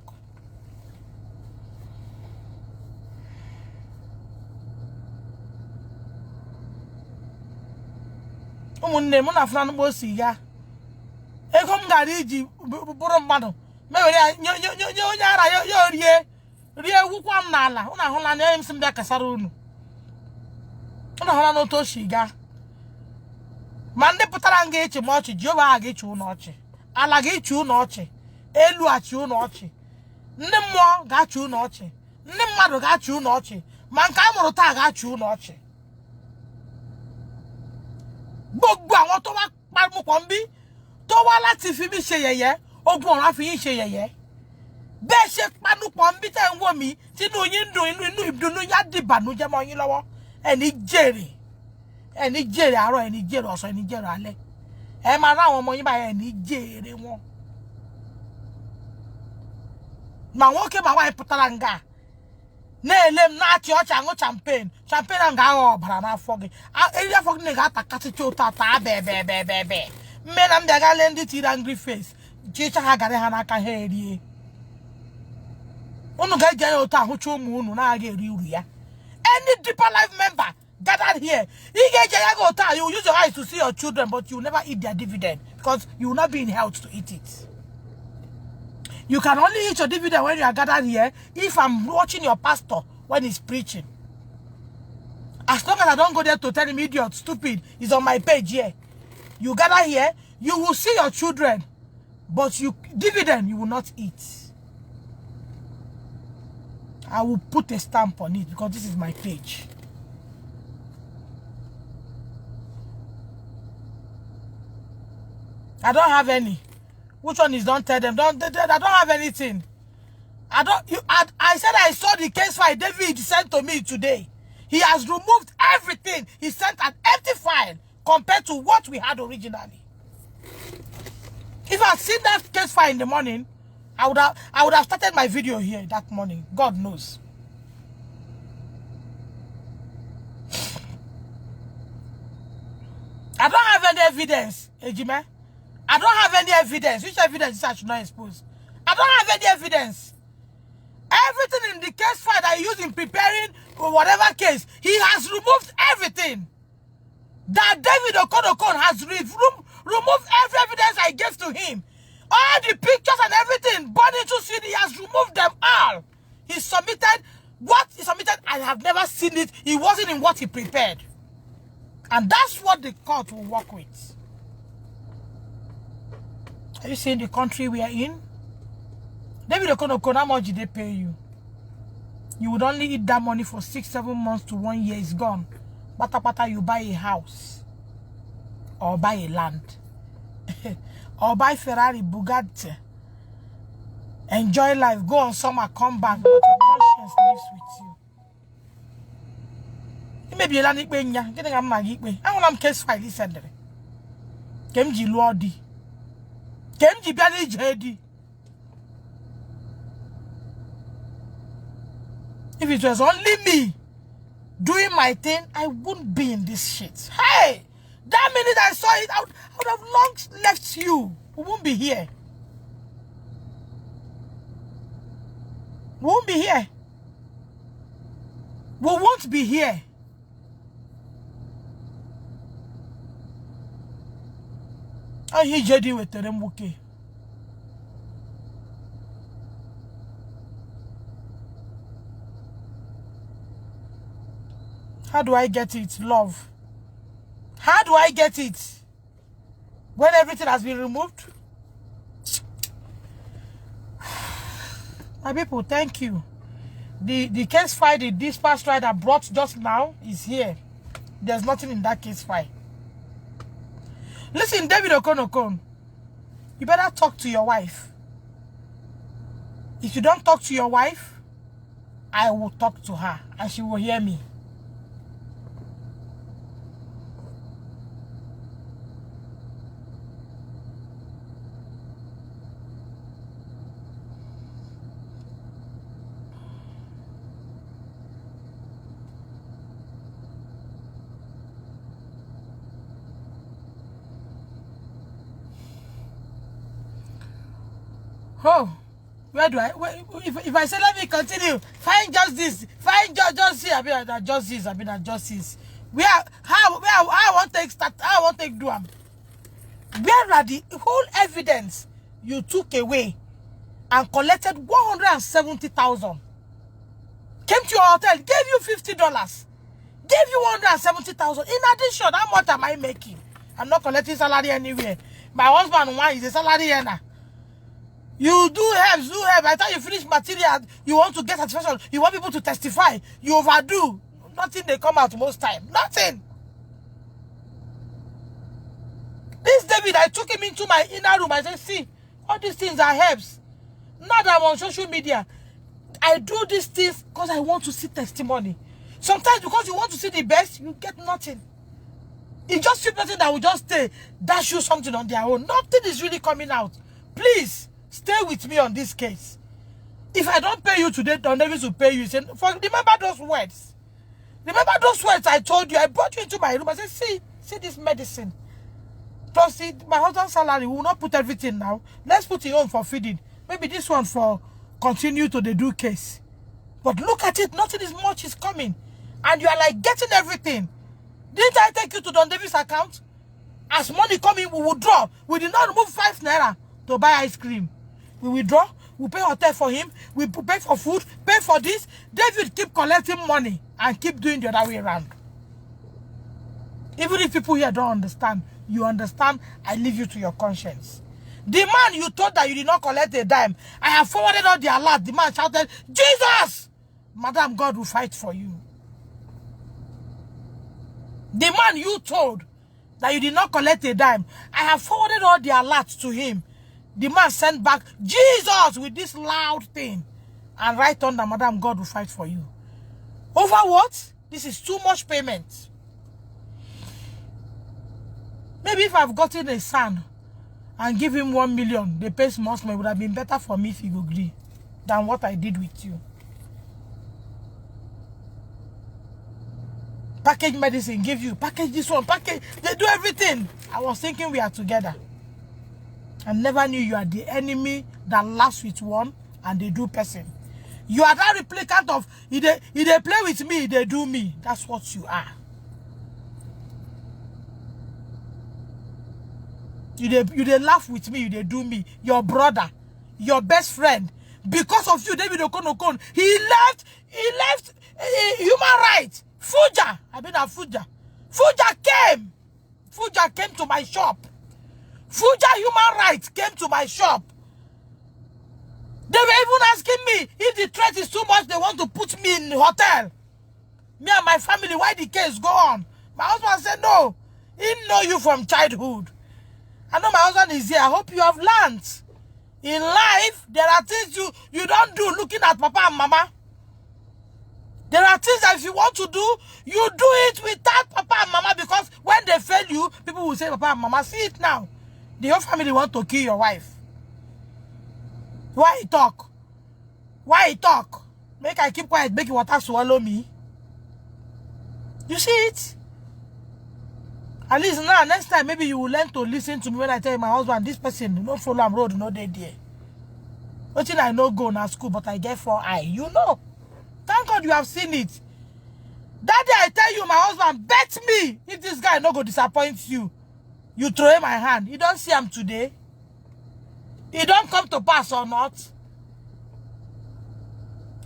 Mande putara nga eche mochi Jehovah aga eche unochi ala ga eche unochi elu achi unochi ndị mmụọ ga achi unochi ndị mmadụ ga achi unochi ma nke amụrụ taa ga achi unochi gbogbo àwọn tó wá pariwo pọ̀ nbí tó wá láti fi mí ṣe yẹ̀yẹ́ ogun ọ̀run á fi yín ṣe yẹ̀yẹ́ Be shake panu pombite and womi, Tinu Yindu inu yadi banu jamon yilawa, and it jerry. And it jerry arrow and it jerry also and it jerry. And my round money by any jerry one. My walking my wife putalanga. Nay, lem not your chango champagne. Champagne and go, but I'm not foggy. Area for negata catchota, baby. Men am the galendit angry face. Chicha Hagarahana head ye. Ono get Jayota, Hucho Moon, Nagia. Any deeper life member gathered here. You get Jayagota, you use your eyes to see your children, but you never eat their dividend because you will not be in health to eat it. You can only eat your dividend when you are gathered here if I'm watching your pastor when he's preaching. As long as I don't go there to tell him idiot, stupid, he's on my page here. You gather here, you will see your children, but dividend you will not eat. I will put a stamp on it because this is my page. I don't have any. Which one is don't tell them? I don't have anything. I said I saw the case file David sent to me today. He has removed everything. He sent an empty file compared to what we had originally. If I had seen that case file in the morning, I would have started my video here that morning. God knows. I don't have any evidence, Ejime. I don't have any evidence. Which evidence I should not expose? I don't have any evidence. Everything in the case file that I used in preparing for whatever case, he has removed everything. That David Okon has removed every evidence I gave to him. All the pictures and everything, body to see, he has removed them all. He submitted what he submitted. I have never seen it. It wasn't in what he prepared. And that's what the court will work with. Are you seeing the country we are in? David Okon, how much did they pay you? You would only eat that money for 6-7 months to 1 year. It's gone. Pata, you buy a house. Or buy a land. Or buy Ferrari, Bugatti. Enjoy life. Go on summer, come back. But your conscience lives with you. It may be a land ikpe. Getting a mag ikpe. I want to case file this end. Kemji Lodi. Kemji Biali JD. If it was only me doing my thing, I wouldn't be in this shit. Hey! That minute I saw it, I would have long left you. We won't be here. We won't be here. We won't be here. I hear JD with them okay. How do I get it? Love. How do I get it? When everything has been removed? My people, thank you. The case file, the dispatch file that brought just now is here. There's nothing in that case file. Listen, David Okon, you better talk to your wife. If you don't talk to your wife, I will talk to her and she will hear me. Oh, where do I? If I say let me continue, find justice, find justice. I mean that justice. I mean that justice. How I want to start? How I want to do them? Where are the whole evidence you took away and collected 170,000? Came to your hotel, gave you $50, gave you 170,000. In addition, how much am I making? I'm not collecting salary anywhere. My husband one is a salary earner. You do help. By the time you finish material, you want to get satisfaction. You want people to testify. You overdo. Nothing they come out most time. Nothing. This David, I took him into my inner room. I said, see, all these things are helps. Now that I'm on social media, I do these things because I want to see testimony. Sometimes because you want to see the best, you get nothing. It's just few person that will just stay, dash you something on their own. Nothing is really coming out. Please, stay with me on this case. If I don't pay you today, Don Davis will pay you. Remember those words. Remember those words I told you. I brought you into my room. I said, see this medicine. Plus, see, my husband's salary, we will not put everything now. Let's put it on for feeding. Maybe this one for continue to the do case. But look at it. Nothing is much is coming. And you are like getting everything. Didn't I take you to Don Davis' account? As money coming, we withdraw. We did not remove 5 naira to buy ice cream. We withdraw. We pay hotel for him. We pay for food. Pay for this. David keep collecting money and keep doing the other way around. Even if people here don't understand, you understand, I leave you to your conscience. The man you told that you did not collect a dime, I have forwarded all the alert. The man shouted, Jesus! Madam, God will fight for you. The man you told that you did not collect a dime, I have forwarded all the alerts to him. The man sent back, Jesus, with this loud thing. And right on that, Madam, God will fight for you. Over what? This is too much payment. Maybe if I've gotten a son and give him 1 million, the pay small, it would have been better for me if he would agree than what I did with you. Package medicine, give you, package this one, package, they do everything. I was thinking we are together. I never knew you are the enemy that laughs with one and they do person. You are that replicant of, if they play with me, they do me. That's what you are. You they laugh with me, you they do me. Your brother, your best friend. Because of you, David Okon, he left human rights. Fuja, I mean Fuja. Fuja came to my shop. Fuja human rights came to my shop. They were even asking me if the threat is too much, they want to put me in the hotel. Me and my family, why the case go on? My husband said, no, he know you from childhood. I know my husband is here. I hope you have learned. In life, there are things you don't do looking at Papa and Mama. There are things that if you want to do, you do it without Papa and Mama, because when they fail you, people will say, Papa and Mama, see it now. The whole family want to kill your wife. Why he talk? Why he talk? Make I keep quiet, make water swallow me. You see it? At least now, next time, maybe you will learn to listen to me when I tell my husband, this person, no follow am road, no dey there. What I no go na school, but I get 4 eye. You know. Thank God you have seen it. That day I tell you, my husband, bet me if this guy no go disappoint you. You throw in my hand. You don't see him today. He don't come to pass or not.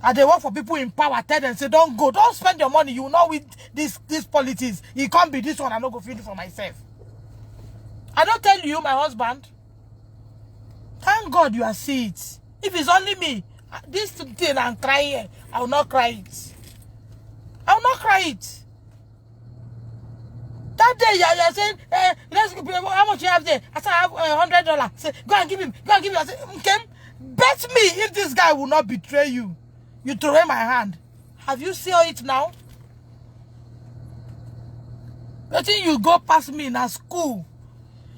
And they work for people in power. Tell them, say, don't go. Don't spend your money. You know with this politics. It can't be this one. I don't go feed it for myself. I don't tell you, my husband. Thank God you are see it. If it's only me, this thing I'm crying, I will not cry it. I will not cry it. That day, you're saying, let's go, how much you have there? I said, I have $100. Say, go and give him. Go and give him. I said, okay, bet me if this guy will not betray you. You throw in my hand. Have you seen it now? I think you go past me in a school.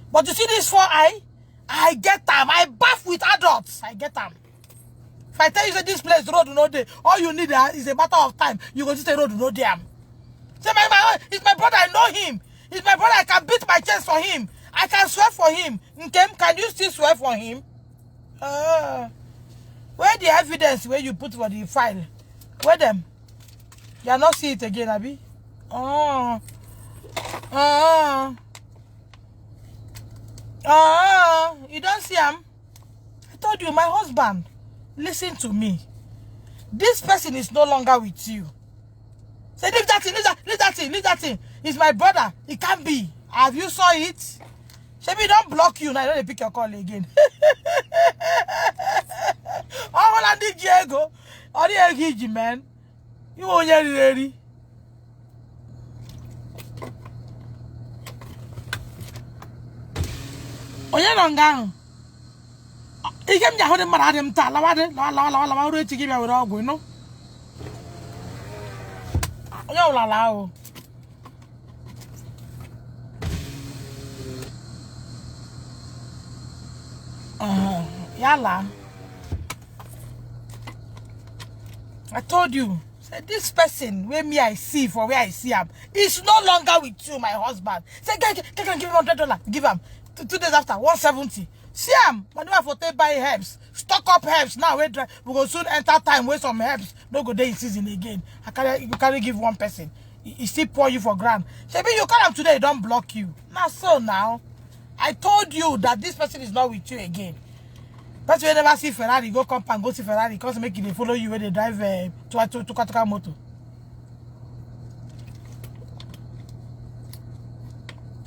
But you see this 4 eye? I get them. I bath with adults. I get them. If I tell you that this place road no day, all you need is a matter of time. You go to say road no day. Say it's my brother. I know him. It's my brother. I can beat my chest for him. I can swear for him. Can you still swear for him? Where the evidence where you put for the file? Where them? You are not see it again, Abi? You don't see him? I told you, my husband. Listen to me. This person is no longer with you. Say, leave that thing, leave that thing. He's my brother. It can't be. Have you saw it? Shebi don't block you now. I don't pick your call again. Oh, Diego. Oh, the man. You won't get ready. Oh, you don't go. He came down with Madame Talawade, la to give you all going, no? Yo, la la. Yala. I told you, say this person where me I see for where I see him is no longer with you, my husband. Say, can give him $100. Give him 2 days after 170. See him, but no for take buy herbs. Stock up herbs now. We go soon enter time where some herbs no go day in season again. You can't give one person. He still pour you for grand. Say, you come today, don't block you. Now so now, I told you that this person is not with you again. But you never see Ferrari, go come and go see Ferrari because make it follow you when they drive to motor.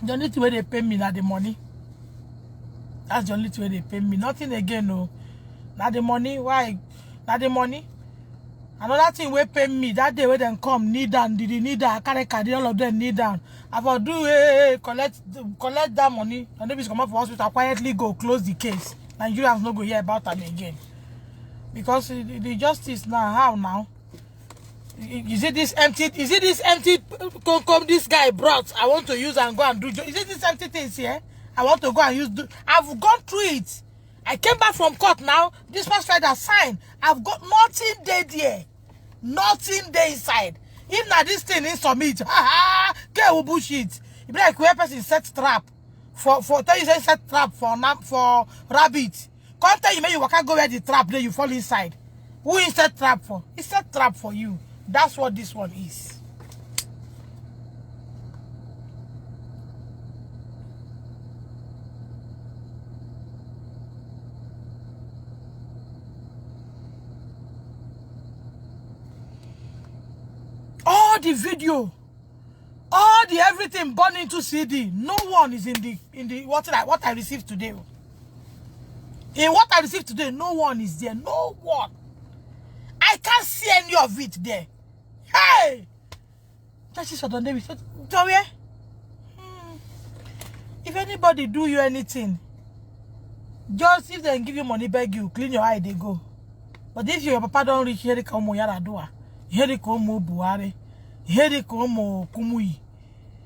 The only way they pay me now the money. That's the only way they pay me. Nothing again, no. Now the money, why? Now the money. Another thing we pay me that day when they come, knee down, did knee down, I carry all of them knee down. I will do collect that money, and if it's come up for hospital, quietly go close the case. Nigerians no go hear about them again. Because the justice now, how now? Is it this empty come this guy brought? I want to use and go and do. Is it this empty things here? I want to go and use. I've gone through it. I came back from court now. This past Friday signed. I've got nothing dead here. Nothing there inside. If not this thing is submit. Get bullshit. It be like where person set trap. For tell you say set trap for rabbit. Come tell you maybe you can't go where the trap there you fall inside. Who is set trap for? It's set trap for you. That's what this one is. All the video, all the everything born into CD. No one is in the what I received today. In what I received today, no one is there. No one. I can't see any of it there. Hey! Justice for David said, if anybody do you anything, just if they give you money, beg you, clean your eye, they go. But if your papa don't reach here, come Yaradua, here come Buhari, here come Kumuyi,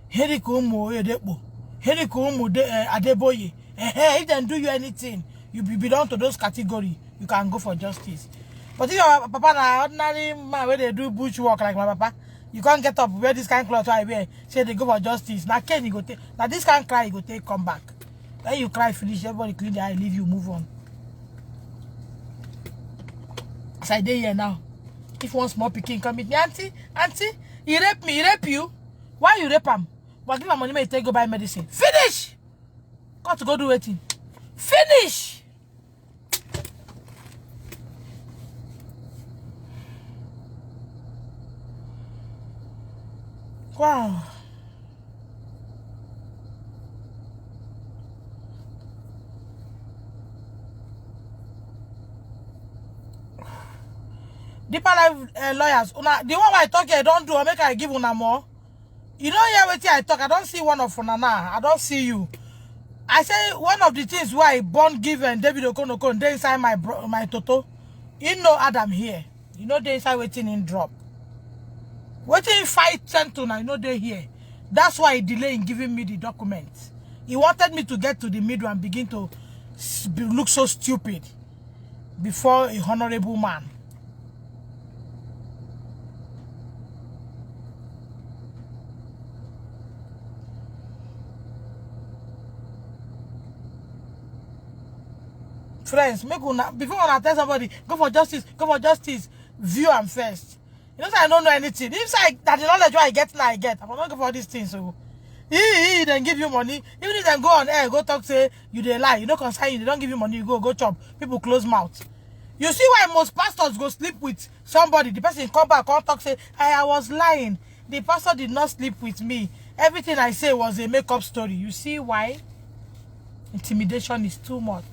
here come Edepo, here come Adeboye. If they do you anything, you belong to those categories, you can go for justice. But if your papa na ordinary man where they do bush work like my papa, you can't get up, wear this kind of clothes I wear, say they go for justice. Now Ken you go take, now this kind of cry you go take, come back. Then you cry, finish, everybody clean the eye, leave you, move on. As I dey here now, if one small pikin come meet me, auntie, he rape me, he rape you. Why you rape him? But give him money, may take go buy medicine. Finish! Got to go do waiting. Finish! Wow. Deeper Life lawyers, the one I talk here, don't do, I make I give una more. You don't hear what I talk, I don't see one of una now. I don't see you. I say one of the things why I born given David Okonoko, they inside my Toto. You know Adam here. You know they inside waiting in drop. Waiting 5 to now, you know they here. That's why he delayed in giving me the documents. He wanted me to get to the middle and begin to look so stupid before a honorable man. Friends, make una, before I tell somebody, go for justice, view am first. You know, I don't know anything. If I that the knowledge what I get now, I get. I'm not go for these things. So, he then give you money. Even if they go on air, go talk, say you they lie. You don't consign you. They don't give you money. You go chop. People close mouth. You see why most pastors go sleep with somebody. The person come back, come talk, say, I was lying. The pastor did not sleep with me. Everything I say was a make-up story. You see why? Intimidation is too much.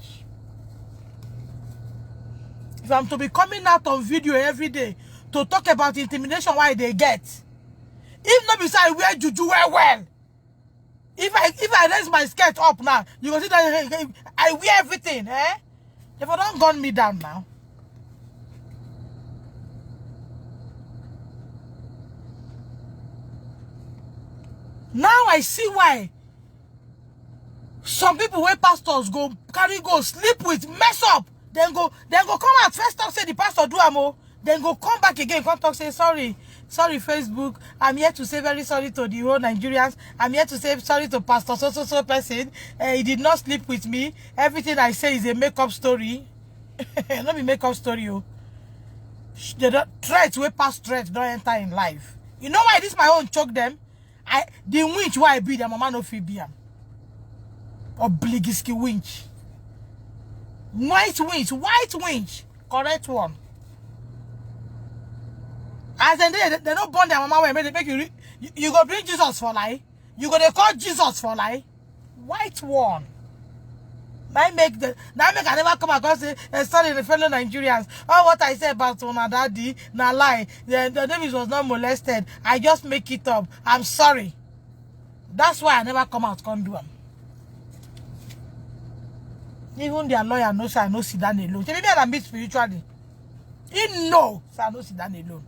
If I'm to be coming out on video every day to talk about intimidation, why they get? If not beside wear juju well. If I raise my skirt up now, you can see that I wear everything, eh? If I don't gun me down now. Now I see why some people where pastors go carry go sleep with, mess up, then go come out first talk say the pastor do amo, then go come back again, come talk say sorry Facebook, I'm here to say very sorry to the whole Nigerians. I'm here to say sorry to Pastor so person. He did not sleep with me. Everything I say is a make-up story. Not be make-up story, oh. The threats way past threats don't enter in life. You know why this my own choke them? The winch why I be their mama no feel be am. Obligiski winch. White winch. Correct one. As they don't burn their mama when they make you go bring Jesus for lie. You go they call Jesus for lie. White one. Now make I never come across sorry the fellow Nigerians. Oh, what I said about my daddy, na lie. The Davis was not molested. I just make it up. I'm sorry. That's why I never come out come do them. Even their lawyer knows I know sit down alone. Tell me that I meet spiritually. He know so I know sit down alone.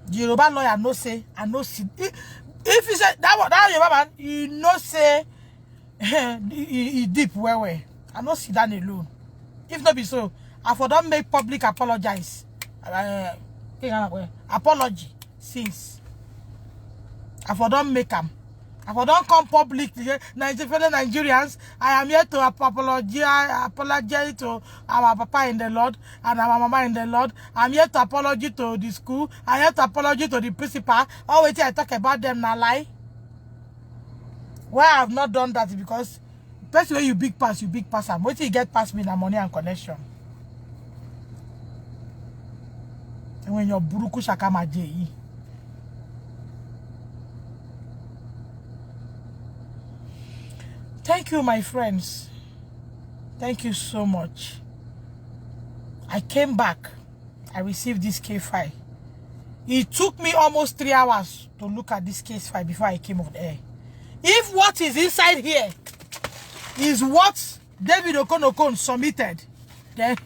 The Yoruba lawyer no say I know sit. If he said that Yoruba man, he no say he deep well. I no sit down alone. If not be so, I for don't make public apologize. Apology since. I for don't make them. I for don't come public fellow Nigerians. I am here to apologize to our papa in the Lord and our mama in the Lord. I'm here to apologize to the school. I'm here to apologize to the principal. Oh, wait till I talk about them now lie. Why I have not done that is because first way you big pass. I'm waiting to get past me the money and connection. And when your buruku shakama JE. Thank you, my friends. Thank you so much. I came back. I received this case file. It took me almost 3 hours to look at this case file before I came on air. If what is inside here is what David Okonokon submitted, then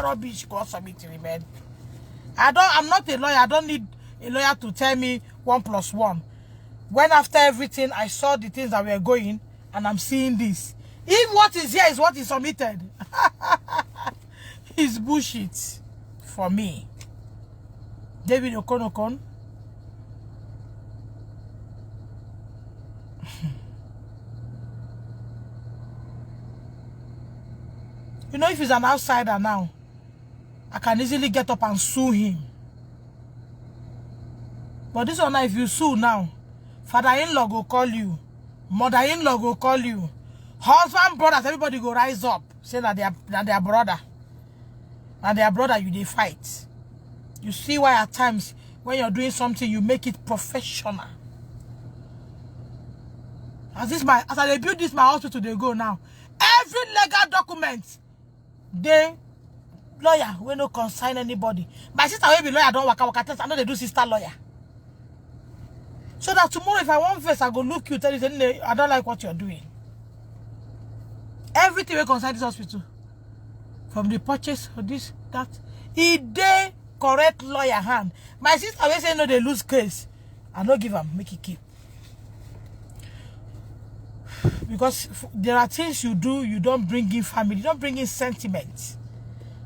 rubbish got submitted, man. I'm not a lawyer. I don't need a lawyer to tell me 1 + 1. When after everything, I saw the things that were going, and I'm seeing this. If what is here is what is submitted, it's bullshit for me. David Okonokon. You know, if he's an outsider now, I can easily get up and sue him. But this one now, if you sue now, father-in-law will call you. Mother-in-law will call you. Husband, brothers, everybody go rise up. Say that they are brother. And their brother, you they fight. You see why at times, when you're doing something, you make it professional. As I build this, my hospital, they go now. Every legal document, they lawyer, we no consign anybody. My sister will be lawyer, don't work out test. I know they do sister lawyer. So that tomorrow, if I want first, I go look you, tell you, I don't like what you're doing. Everything will concern this hospital. From the purchase of this, that. They correct lawyer hand. My sister will say, no, they lose case. I don't give them, make it keep. Because there are things you do, you don't bring in family, you don't bring in sentiment.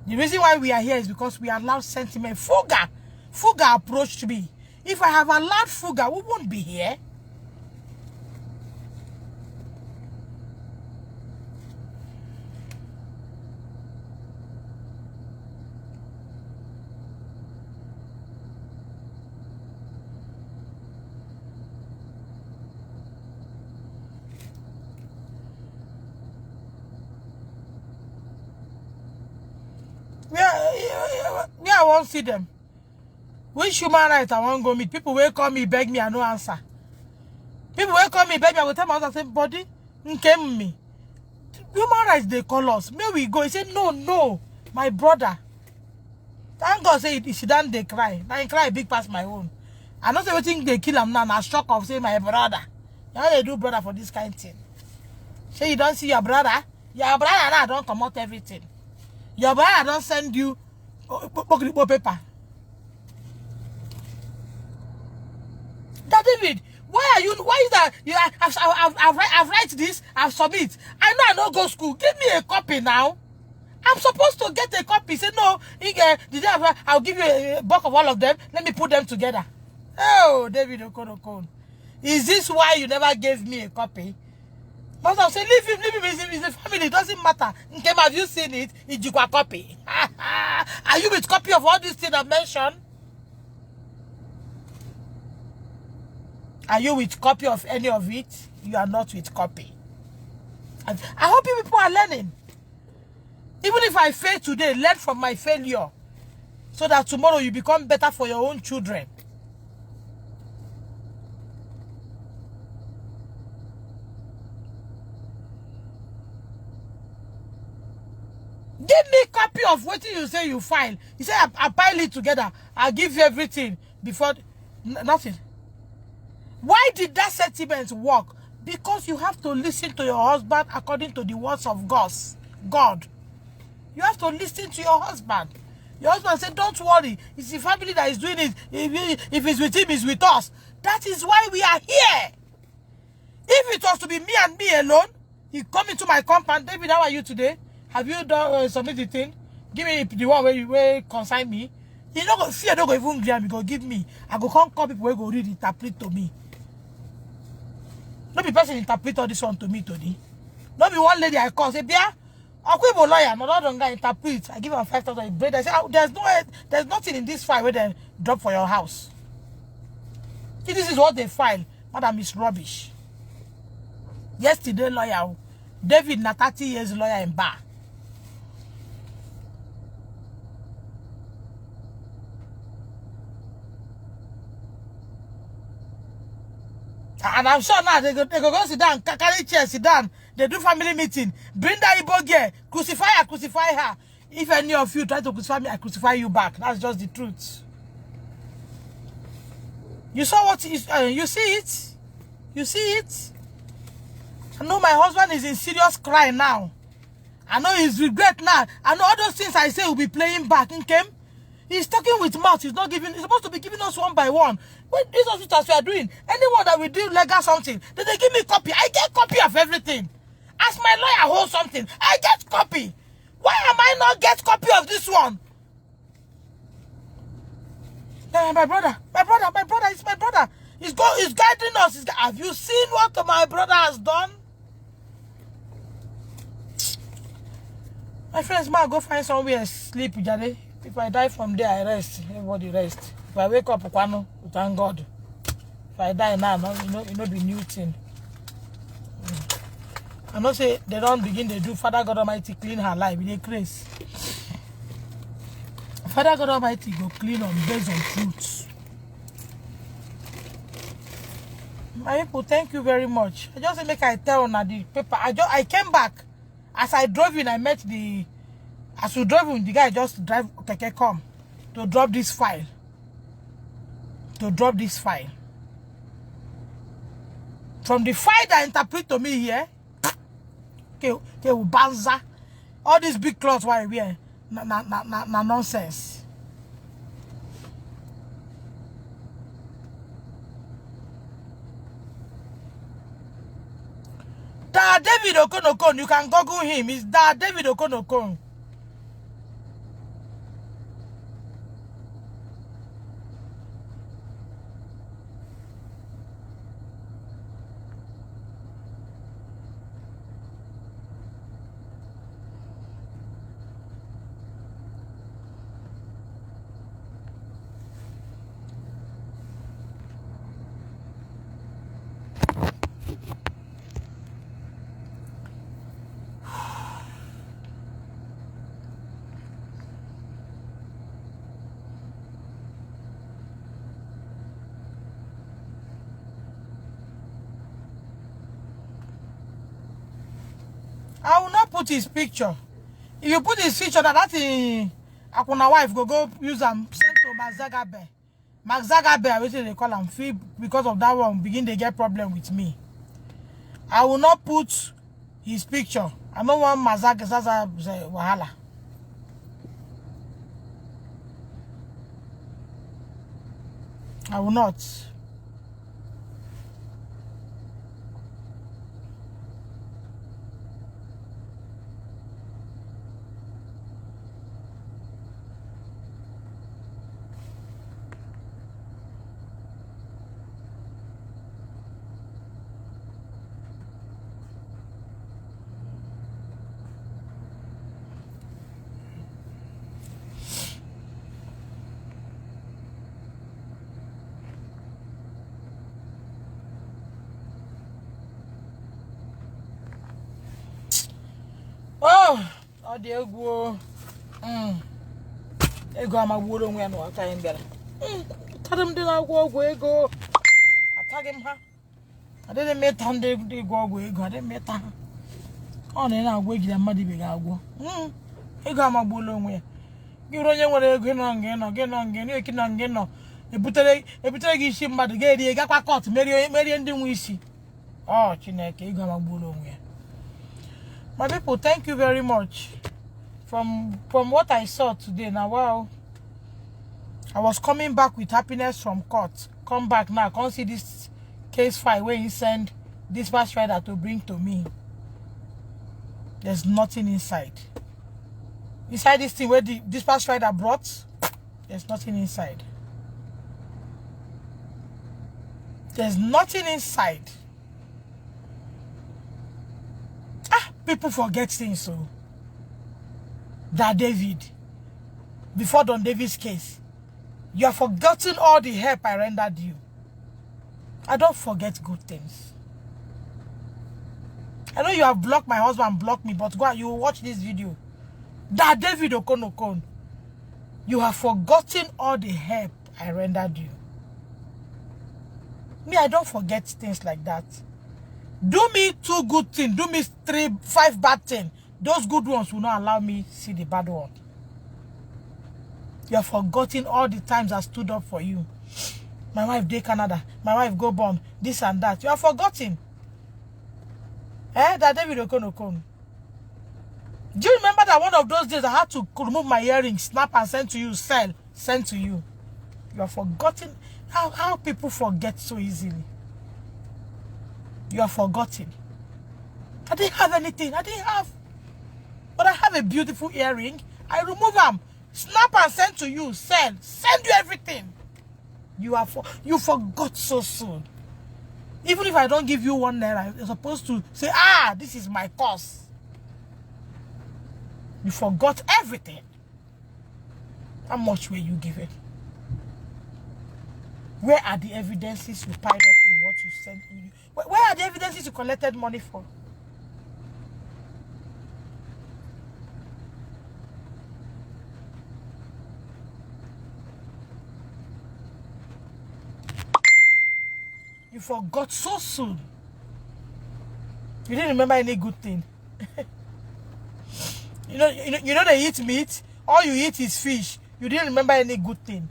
The reason why we are here is because we allow sentiment. Fuga approached me. If I have allowed Fuga, we won't be here. I won't see them. Which human rights I won't go meet? People will call me, beg me, I no answer. People will call me, beg me, I will tell my husband, say, body, came me. Human rights, they call us. May we go? He said, no, my brother. Thank God, say, if she done, they cry. Now he cry big past my own. I don't say everything they kill him now, I shock of say, my brother. How they do brother for this kind of thing? Say, you don't see your brother? Your brother don't come out everything. Your brother don't send you paper. That David, why are you? Why is that? You, I've write this. I've submit. I know I don't go school. Give me a copy now. I'm supposed to get a copy. Say no. I'll give you a bulk of all of them. Let me put them together. Oh, David Okon. Is this why you never gave me a copy? But I'll say leave him. It's a family. It doesn't matter. Have you seen it? It's a copy. Are you with copy of all these things I've mentioned? Are you with copy of any of it? You are not with copy. And I hope you people are learning. Even if I fail today, learn from my failure. So that tomorrow you become better for your own children. Give me a copy of what you say you file. You say I pile it together. I'll give you everything before nothing. Why did that sentiment work? Because you have to listen to your husband according to the words of God. You have to listen to your husband. Your husband said, don't worry. It's the family that is doing it. If it's with him, it's with us. That is why we are here. If it was to be me and me alone, you come into my compound. David, how are you today? Have you done submit the thing? Give me the one where consign me. You don't go fear, don't go even grab me. Go give me. I go come call people where go read interpret to me. Not be person interpret all this one to me today. Not be one lady I call say, Bia, I'll quit a lawyer. No, don't interpret. I give her 5,000 bread. I say, oh, there's nothing in this file where they drop for your house. See, this is what they file. Madam is rubbish. Yesterday lawyer, David na 30 years lawyer in bar. And I'm sure now they go sit down, carry chair, sit down. They do family meeting. Bring that Igbo girl, crucify her. If any of you try to crucify me, I crucify you back. That's just the truth. You saw what is, you see it? You see it? I know my husband is in serious cry now. I know he's regret now. I know all those things I say will be playing back. Okay? He's talking with mouth. He's not giving. He's supposed to be giving us one by one. What these hospitals we are doing, anyone that will do legal something, then they give me copy. I get copy of everything. As my lawyer holds something, I get copy. Why am I not get copy of this one? My brother, it's my brother. He's guiding us. Have you seen what my brother has done? My friends, ma, go find somewhere sleep, Jade. If I die from there, I rest. Everybody rest. If I wake up, thank God. If I die now, you know be new thing. I know say they don't begin to do Father God Almighty clean her life. They crazy. Father God Almighty go clean on based on truth. My people, thank you very much. I just make I tell on the paper. I came back. As I drove in, I met the. As we drove in, the guy just drive keke come to drop this file. From the file that interpret to me here, okay, banza. All these big clothes why we wear, na nonsense. Da David Okon, you can Google him. It's Da David Okon. I will not put his picture. If you put his picture, that thing, Akuna wife go use them send to Mazagabe. Mazagabe, I wish they call him free because of that one. Begin they get problem with me. I will not put his picture. I don't want Mazak Zaza Wahala. I will not. Oh, dear, go. Ego ama wuro nwe no aka him bere. Tadem de na go ego. Attack him ha. I didn't meet on the go ego. I didn't meet ha. On na agwo gida mmadi be ga agwo. Ego ama wuro nwe. Gi ro nye nwere ego no nge no eki no nge no. Ebutere gi isi mmadu ga eri ga kwa court merie ndi nwe isi. Oh Chineke ego ama wuro nwe. My people, thank you very much. From what I saw today, now wow, I was coming back with happiness from court. Come back now, come see this case file where you send dispatch rider to bring to me. There's nothing inside. Inside this thing where the dispatch rider brought, there's nothing inside. There's nothing inside. People forget things, so. That David, before Don David's case, you have forgotten all the help I rendered you. I don't forget good things. I know you have blocked my husband, blocked me, but go on, you will watch this video. That David Okonokon, you have forgotten all the help I rendered you. Me, I don't forget things like that. Do me 2 good things, do me 3, 5 bad things. Those good ones will not allow me see the bad one. You have forgotten all the times I stood up for you. My wife did Canada. My wife go born. This and that. You have forgotten. That David Okonokon. Do you remember that one of those days I had to remove my earrings, snap and send to you, send to you? You have forgotten how people forget so easily. You have forgotten. I didn't have anything. I didn't have. But I have a beautiful earring. I remove them, snap and send to you, send you everything. You forgot so soon. Even if I don't give you 1 naira, you're supposed to say, this is my cost. You forgot everything. How much were you given? Where are the evidences you piled up in what you sent? Where are the evidences you collected money for? You forgot so soon. You didn't remember any good thing. you know they eat meat. All you eat is fish. You didn't remember any good thing.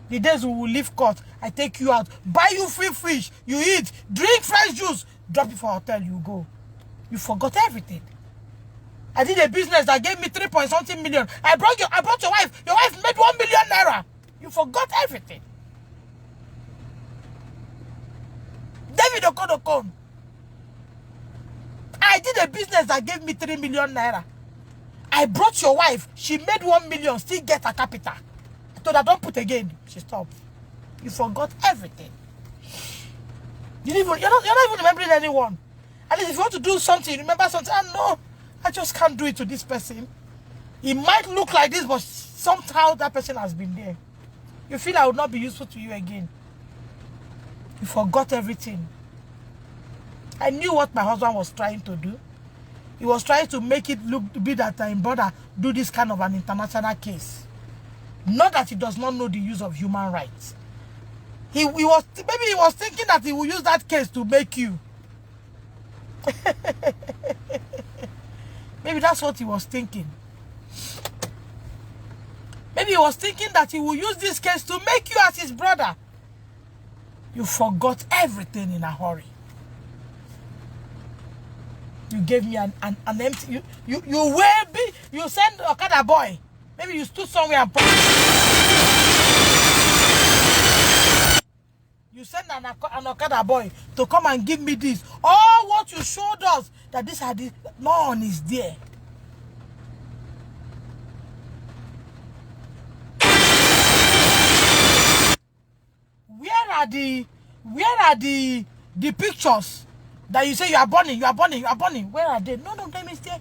The days we will leave court, I take you out, buy you free fish, you eat, drink fresh juice, drop you for hotel, you go. You forgot everything. I did a business that gave me 3-point-something million. I brought your wife. Your wife made 1 million naira. You forgot everything. David Okonokon. I did a business that gave me 3 million naira. I brought your wife. She made 1 million, still get her capital. I told her, don't put again. She stopped. You forgot everything. You're not even remembering anyone. At least if you want to do something, remember something. No, I just can't do it to this person. It might look like this, but somehow that person has been there. You feel I would not be useful to you again. You forgot everything. I knew what my husband was trying to do. He was trying to make it look to be that I'm brother do this kind of an international case. Not that he does not know the use of human rights. Maybe he was thinking that he will use that case to make you. Maybe that's what he was thinking. Maybe he was thinking that he will use this case to make you as his brother. You forgot everything in a hurry. You gave me an empty. You will be. You send Okada boy. Maybe you stood somewhere and. You send an Okada boy to come and give me this. All what you showed us that this had no one is there. Where are the pictures that you say you are burning? Where are they? None of them is there.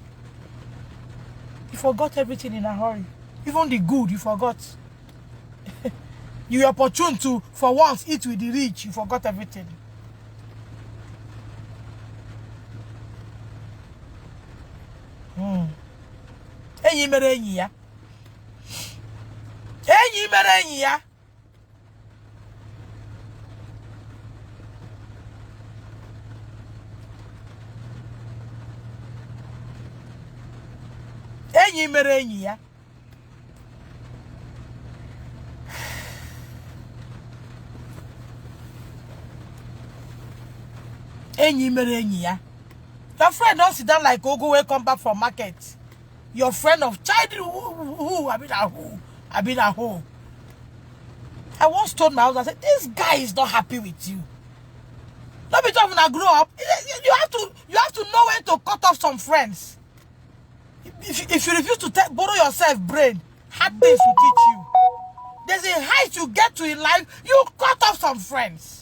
You forgot everything in a hurry. Even the good you forgot. You were opportune to, for once, eat with the rich. You forgot everything. Enyi mere enyi ya. Enyi mere enyi ya. Enyi mere enyi ya. Enyi mere enyi ya. Your friend don't sit down like Ogo when come back from market. Your friend of childhood, I been at home. I once told my husband, I said, this guy is not happy with you. Not be talking when I grow up. You have to know when to cut off some friends. If you refuse to borrow yourself brain, hard things will teach you. There's a height you get to in life, you cut off some friends.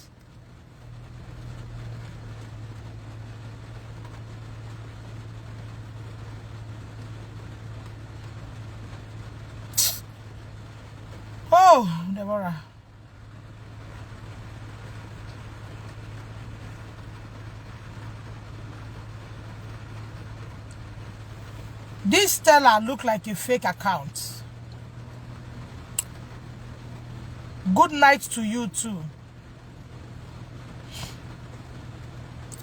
Oh, Deborah. This Stella look like a fake account. Good night to you too.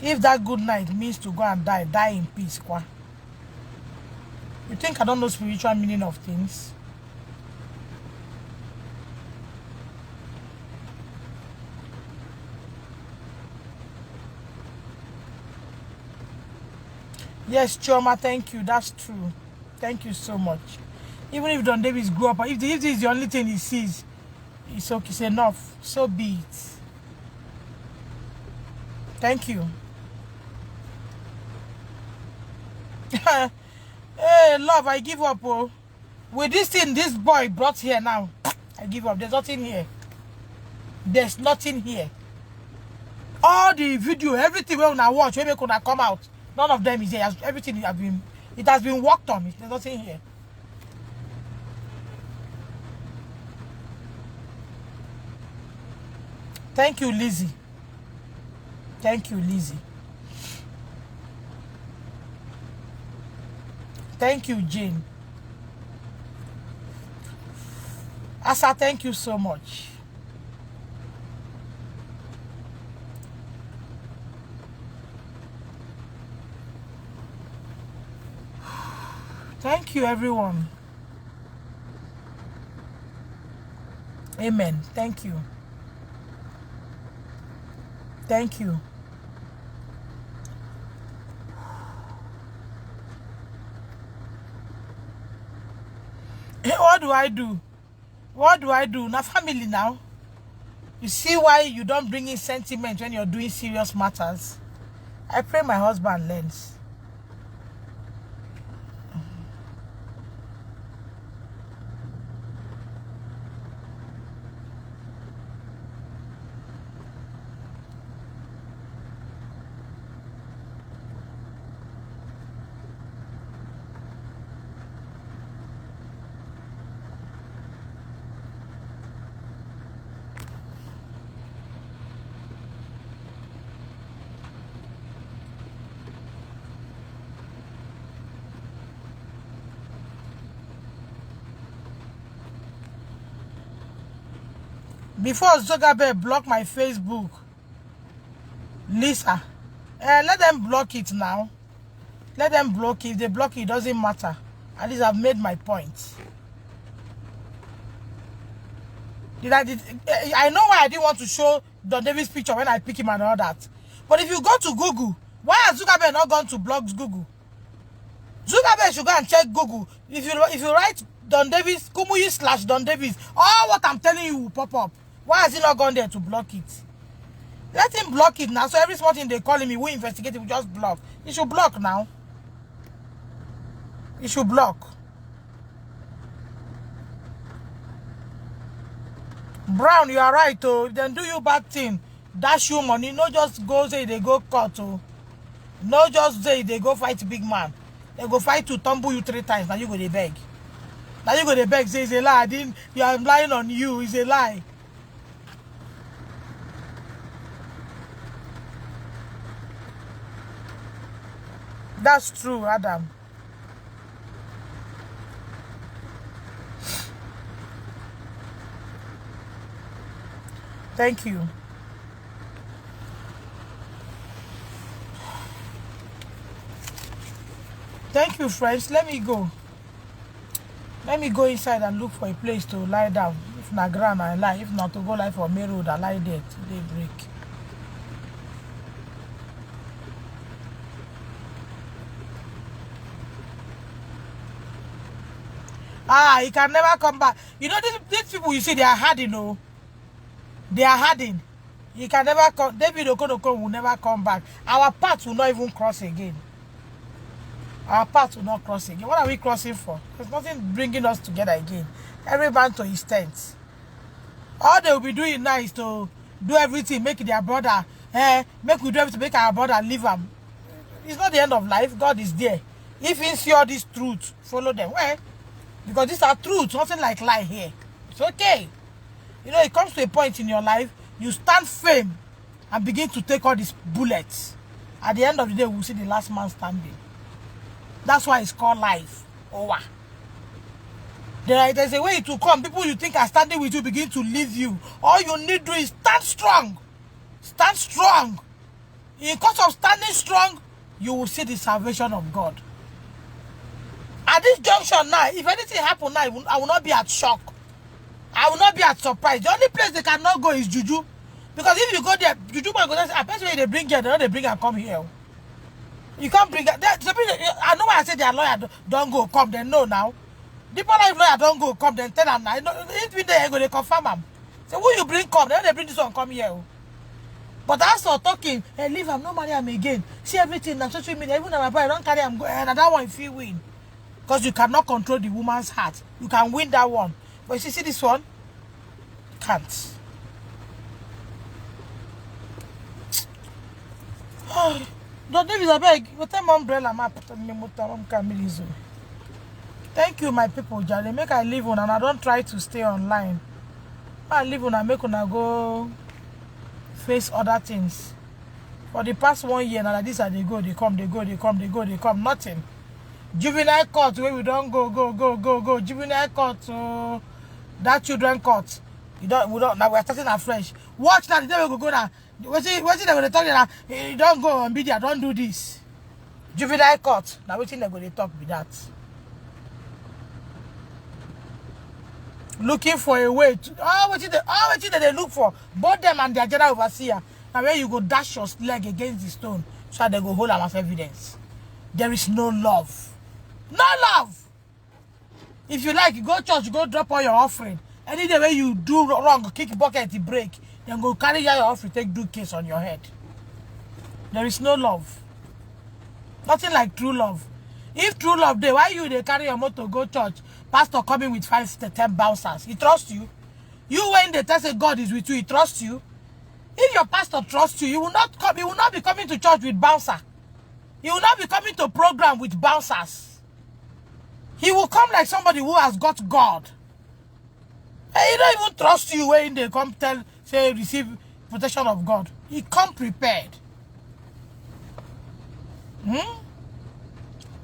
If that good night means to go and die in peace, kwa. You think I don't know spiritual meaning of things? Yes, Choma, thank you. That's true. Thank you so much. Even if Don Davis grew up, if this is the only thing he sees, it's okay, it's enough. So be it. Thank you. Hey, love, I give up. Oh. With this thing this boy brought here now, I give up. There's nothing here. There's nothing here. All the video, everything when I watch, when I come out, none of them is here. Everything has been worked on. There's nothing here. Thank you, Lizzie. Thank you, Lizzie. Thank you, Jane. Asa, thank you so much. Thank you, everyone. Amen. Thank you. Thank you. What do I do? What do I do? Now, family now. You see why you don't bring in sentiment when you're doing serious matters? I pray my husband learns. Before Zogabe block my Facebook, Lisa, let them block it now. Let them block it. If they block it, it doesn't matter. At least I've made my point. I know why I didn't want to show Don Davis' picture when I pick him and all that. But if you go to Google, Why has Zuckerberg not gone to block Google? Zuckerberg should go and check Google. If you write Don Davis, Kumuyi / Don Davis, all what I'm telling you will pop up. Why has he not gone there to block it? Let him block it now. So every small thing they call him, he will investigate, he will just block. He should block now. He should block. Brown, you are right, oh. Then do you bad thing. Dash you money. No just go say they go court, oh. No just say they go fight big man. They go fight to tumble you 3 times. Now you go they beg. Now you go they beg. Say it's a lie. You are lying on you. It's a lie. That's true, Adam. Thank you. Thank you, friends. Let me go. Let me go inside and look for a place to lie down. If not ground, I lie. If not, to go lie for main road, I lie there till they break. Ah, he can never come back. You know, these people, you see, they are hardened, oh. They are hardened. He can never come. David Okonoko will never come back. Our path will not even cross again. Our path will not cross again. What are we crossing for? There's nothing bringing us together again. Every man to his tent. All they will be doing now is to do everything, make their brother, make we do everything, make our brother leave him. It's not the end of life. God is there. If he see all this truth, follow them. Well, because these are truths, nothing like lie here. It's okay. You know, it comes to a point in your life, you stand firm and begin to take all these bullets. At the end of the day, we'll see the last man standing. That's why it's called life. Over. There's a way to come. People you think are standing with you begin to leave you. All you need to do is stand strong. Stand strong. Because of standing strong, you will see the salvation of God. At this junction now, if anything happens now, I will not be at shock. I will not be at surprise. The only place they cannot go is Juju. Because if you go there, Juju might go there. I bet they bring here, they bring and come here. You can't bring her. I know why I said their lawyer don't go, come, they know now. The lawyer don't go, come, then tell them now. If they go, they confirm them. So who you bring come? Then they bring this one, come here. But as for talking, hey, leave him, no money him again. See everything, now social media, even my boy, I don't carry him, and that one if you win. Because you cannot control the woman's heart. You can win that one. But you see this one? Can't. Don't David, I beg. What time umbrella map? Thank you, my people, Jare. Make I leave on and I don't try to stay online. I leave on and make on go face other things. For the past 1 year, now like this, they go, they come, they go, they come, they go, they come, nothing. Juvenile court where we don't go. Juvenile court, that children court. We don't now we're starting afresh. Watch now, the day we go now. What's it they're gonna talk now? You don't go on media, don't do this. Juvenile court. Now what's they're gonna talk with that? Looking for a way to what they look for, both them and their general overseer. Now where you go dash your leg against the stone, so they go hold them as evidence. There is no love. No love. If you like, you go church, go drop all your offering. Any day where you do wrong, kick bucket, break, then go carry your offering, take do case on your head. There is no love. Nothing like true love. If true love there, why you they carry your motor go church? Pastor coming with 5 to 10 bouncers. He trusts you. You when they tell say God is with you, he trusts you. If your pastor trusts you, he will not come. He will not be coming to church with bouncer. He will not be coming to program with bouncers. He will come like somebody who has got God. And he don't even trust you when they come say receive protection of God. He come prepared.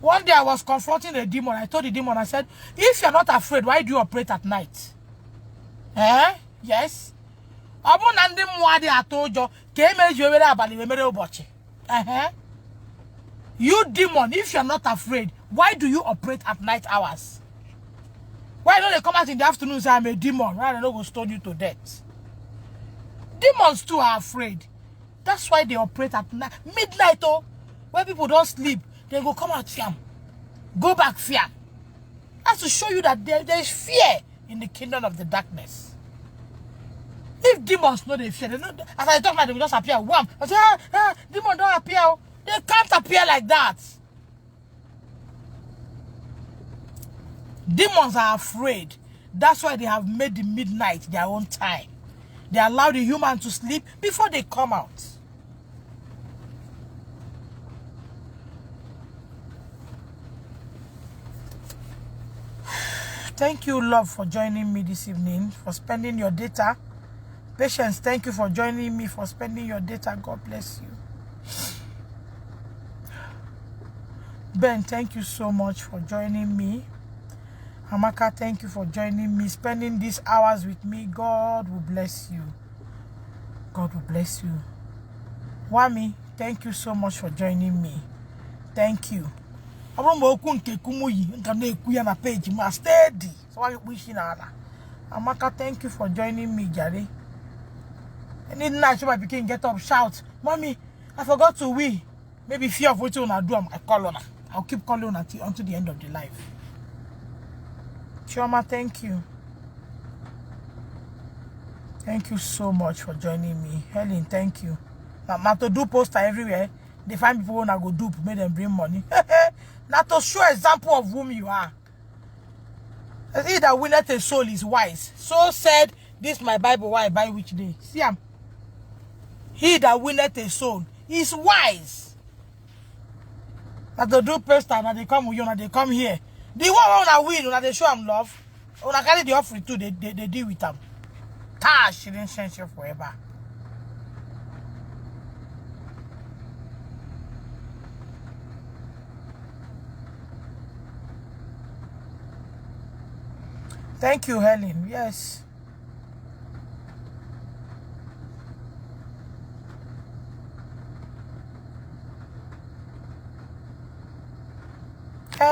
One day I was confronting a demon. I told the demon, I said, if you're not afraid, why do you operate at night? Yes. You demon, if you're not afraid, why do you operate at night hours? Why don't they come out in the afternoon and say, I'm a demon? Why don't they go stone you to death? Demons too are afraid. That's why they operate at night. Midnight, oh. When people don't sleep, they go come out fear. Go back fear. That's to show you that there is fear in the kingdom of the darkness. If demons know they fear, they know, as I talk like they will just appear. Wham! I say, demons don't appear. They can't appear like that. Demons are afraid. That's why they have made the midnight their own time. They allow the human to sleep before they come out. Thank you, love, for joining me this evening, for spending your data. Patience, thank you for joining me, for spending your data. God bless you. Ben, thank you so much for joining me. Amaka, thank you for joining me, spending these hours with me. God will bless you. God will bless you. Wami, thank you so much for joining me. Thank you. Kumuyi, na page, steady. So why wishing Amaka, thank you for joining me, Jare. Any night my pikin get up, shout, Mommy, I forgot to wee. Maybe fear of what you wanna do, I call on her. I'll keep calling until the end of the life. Chioma, thank you. Thank you so much for joining me. Helen, thank you. Now to do poster everywhere. They find people wanna go dupe, make them bring money. Now to show example of whom you are. He that winneth a soul is wise. So said this my Bible, why I buy which day. See him. He that winneth a soul is wise. Now to do poster, now they come with you, now they come here. The one wanna win, when they show them love, when I carry the offering too, they deal with them. Cash didn't change you forever. Thank you, Helen. Yes.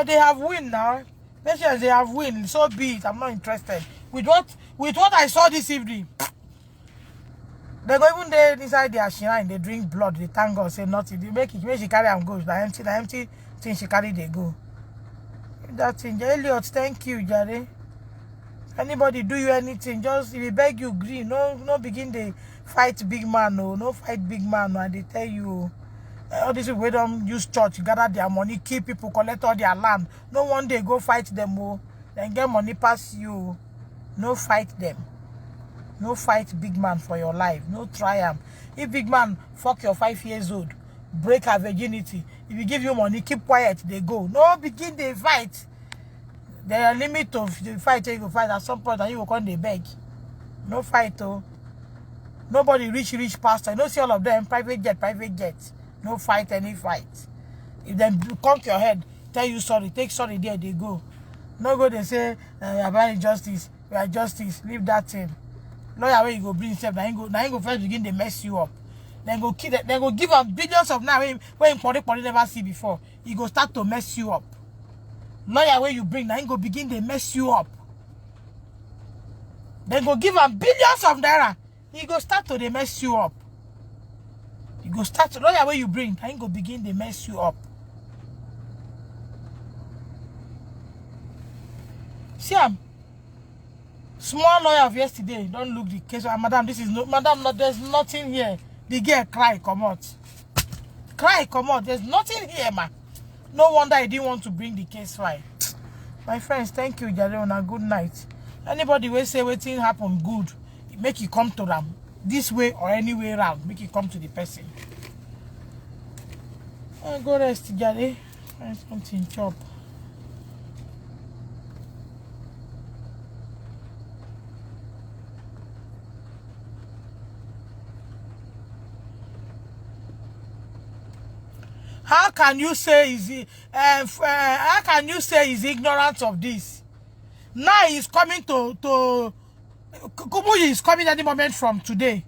They have win now. Make sure they have win. So be it. I'm not interested. With what I saw this evening, they go even there inside their shrine. They drink blood. They thank God. Say nothing. They make she carry and go. The empty thing she carry. They go. That thing, Elliot. Thank you, Jare. Anybody do you anything? Just if we beg you, green. No begin they fight big man. No fight big man. And they tell you. All these people don't use church, gather their money, kill people, collect all their land. No one day go fight them, then get money past you. No fight them. No fight big man for your life. No try them. If big man fuck your 5 years old, break her virginity. If he give you money, keep quiet, they go. No begin they fight. There are limit of the fight you go fight at some point and you will come they beg. No fight, Nobody rich pastor. You don't see all of them private jet. No fight, any fight. If them come to your head, tell you sorry, take sorry there, they go. No go, they say, we are buying justice, we are justice, leave that thing. Lawyer where you go bring himself, now you go first begin, they mess you up. Then go give them billions of now, when Pori never see before. He go start to mess you up. Lawyer where you bring, now you go begin, they mess you up. Then go give them billions of naira. He go start to, they mess you up. You go start to lawyer where you bring, and go begin they mess you up. See, small lawyer of yesterday. Don't look the case. Madam, this is no, madam. No, there's nothing here. The girl cry, come out. Cry, come out. There's nothing here, man. No wonder I didn't want to bring the case file. My friends, thank you, Jare. Good night. Anybody will say waiting happen good, make you come to them. This way or any way around, make it come to the person. Go rest, Jare. Find something chop. How can you say he's ignorant of this? Now he's coming to Kumuyi is coming any moment from today.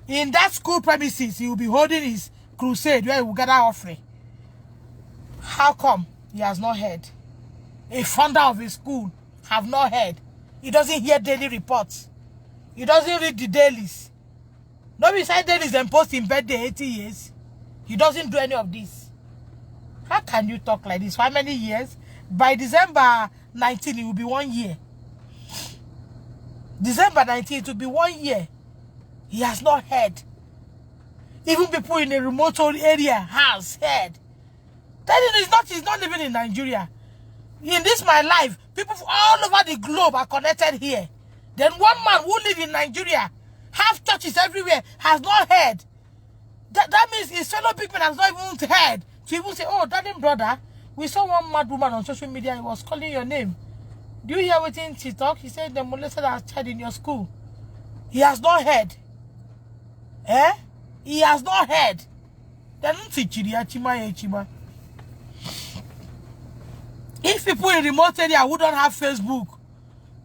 In that school premises, he will be holding his crusade where he will gather offering. How come he has not heard? A founder of his school have not heard. He doesn't hear daily reports. He doesn't read the dailies. No beside dailies and post in birthday 80 years. He doesn't do any of this. How can you talk like this? For how many years? By December 19, it will be 1 year. December 19, it will be 1 year. He has not heard. Even people in a remote area has heard. Then he's not living in Nigeria. In this my life, people all over the globe are connected here. Then one man who lives in Nigeria, have churches everywhere, has not heard. That means his fellow people has not even heard. To even say, oh, darling brother, we saw one mad woman on social media, he was calling your name. Do you hear what she talk? He said the molested a child in your school. He has not heard. Eh? He has not heard. They don't teach you. If people in remote area who don't have Facebook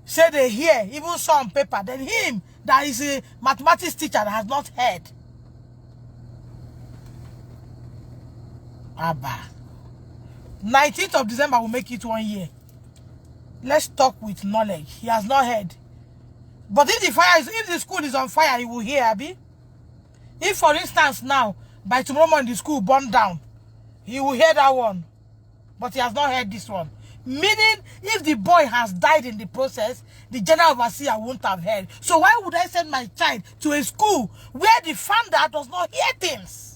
say they hear, even saw on paper, then him, that is a mathematics teacher, that has not heard. Abba. 19th of December will make it 1 year. Let's talk with knowledge. He has not heard. But if the school is on fire, he will hear, Abby. If, for instance, now, by tomorrow morning, the school burned down, he will hear that one. But he has not heard this one. Meaning, if the boy has died in the process, the general overseer won't have heard. So why would I send my child to a school where the founder does not hear things?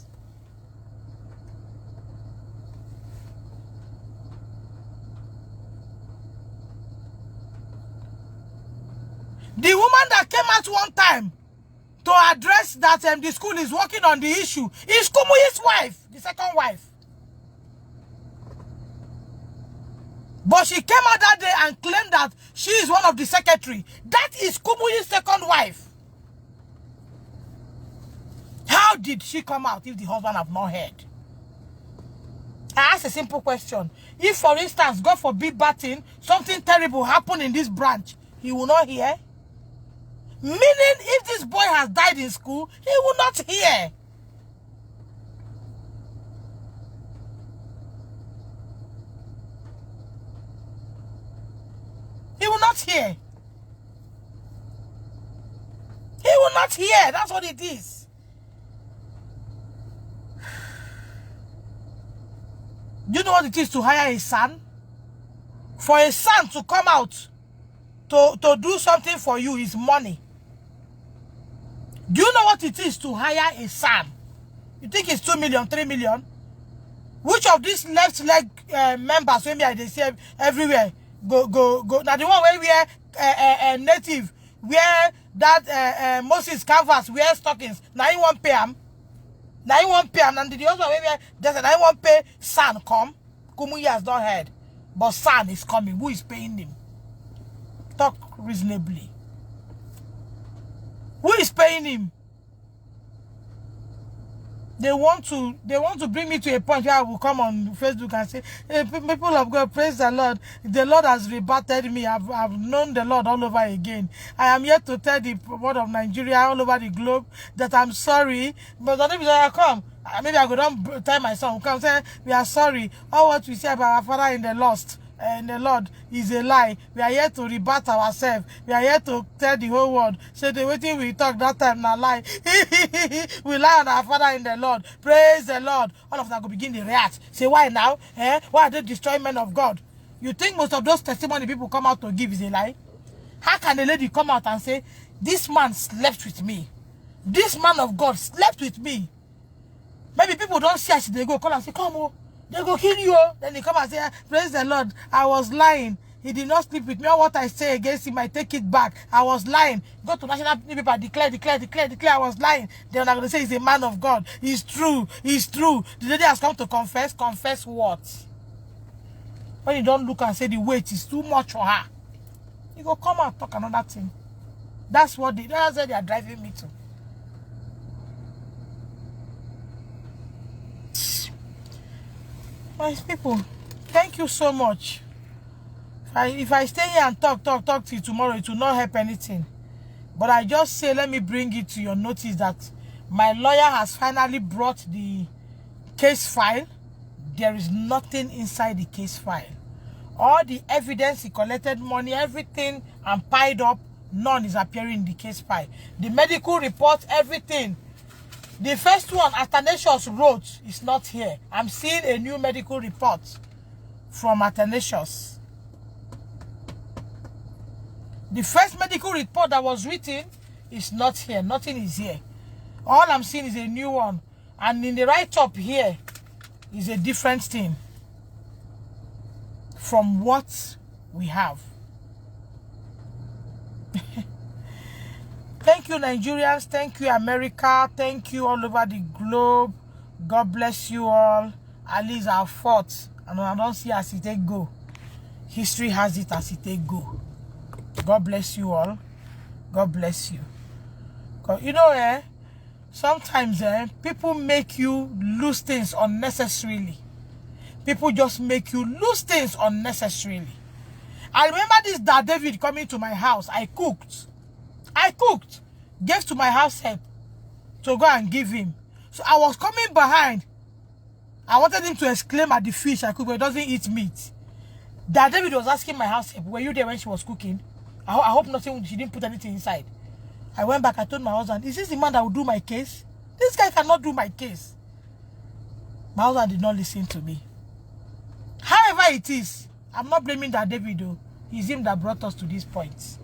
The woman that came out one time to address that the school is working on the issue is Kumuyi's wife, the second wife. But she came out that day and claimed that she is one of the secretary. That is Kumuyi's second wife. How did she come out if the husband have not heard? I ask a simple question. If, for instance, God forbid bad thing, something terrible happened in this branch, he will not hear? Meaning, if this boy has died in school, he will not hear. He will not hear. He will not hear. That's what it is. Do you know what it is to hire a son? For a son to come out to do something for you is money. Do you know what it is to hire a son? You think it's 2 million, 3 million? Which of these left leg members, when they see everywhere, go. Now the one where we are native, where that Moses canvas, wear stockings. Now you won't pay him. Now you won't pay him. And the other way where there's now you won't pay son come. Kumuyi has not heard, but son is coming. Who is paying him? Talk reasonably. Who is paying him? They want to bring me to a point where I will come on Facebook and say, hey, people of God, praise the Lord. The Lord has rebutted me. I've known the Lord all over again. I am here to tell the word of Nigeria all over the globe that I'm sorry. But the time I come, maybe I go down tell my son, come say, we are sorry. All what we say about our father in the lost and the Lord is a lie. We are here to rebut ourselves. We are here to tell the whole world. So the way we talk that time now lie. We lie on our father in the Lord. Praise the Lord. All of them go begin to react. Say why now? Why are they destroying men of God? You think most of those testimony people come out to give is a lie? How can a lady come out and say, this man slept with me? This man of God slept with me. Maybe people don't see as they go call and say, come on. They go kill you. Then they come and say, praise the Lord, I was lying. He did not sleep with me. All what I say against him, I take it back. I was lying. Go to national paper, declare, I was lying. Then I'm going to say he's a man of God. He's true. He's true. The lady has come to confess. Confess what? When you don't look and say the weight is too much for her, you go come and talk another thing. That's where they are driving me to. My people, thank you so much. If I stay here and talk till tomorrow, it will not help anything. But I just say, let me bring it to your notice that my lawyer has finally brought the case file. There is nothing inside the case file. All the evidence, he collected money, everything, and piled up, none is appearing in the case file. The medical report, everything. The first one, Athanasius wrote, is not here. I'm seeing a new medical report from Athanasius. The first medical report that was written is not here. Nothing is here. All I'm seeing is a new one. And in the right up here is a different thing from what we have. Thank you, Nigerians. Thank you, America. Thank you all over the globe. God bless you all. At least our fought. And I don't see as it go. History has it as it go. God bless you all. God bless you. You know, sometimes people make you lose things unnecessarily. People just make you lose things unnecessarily. I remember this Dad David coming to my house. I cooked. Gave to my house help to go and give him. So I was coming behind. I wanted him to exclaim at the fish I cooked, but he doesn't eat meat. Dad David was asking my house help, were you there when she was cooking? I hope nothing, she didn't put anything inside. I went back, I told my husband, is this the man that will do my case? This guy cannot do my case. My husband did not listen to me. However it is, I'm not blaming Dad David though. It's him that brought us to this point.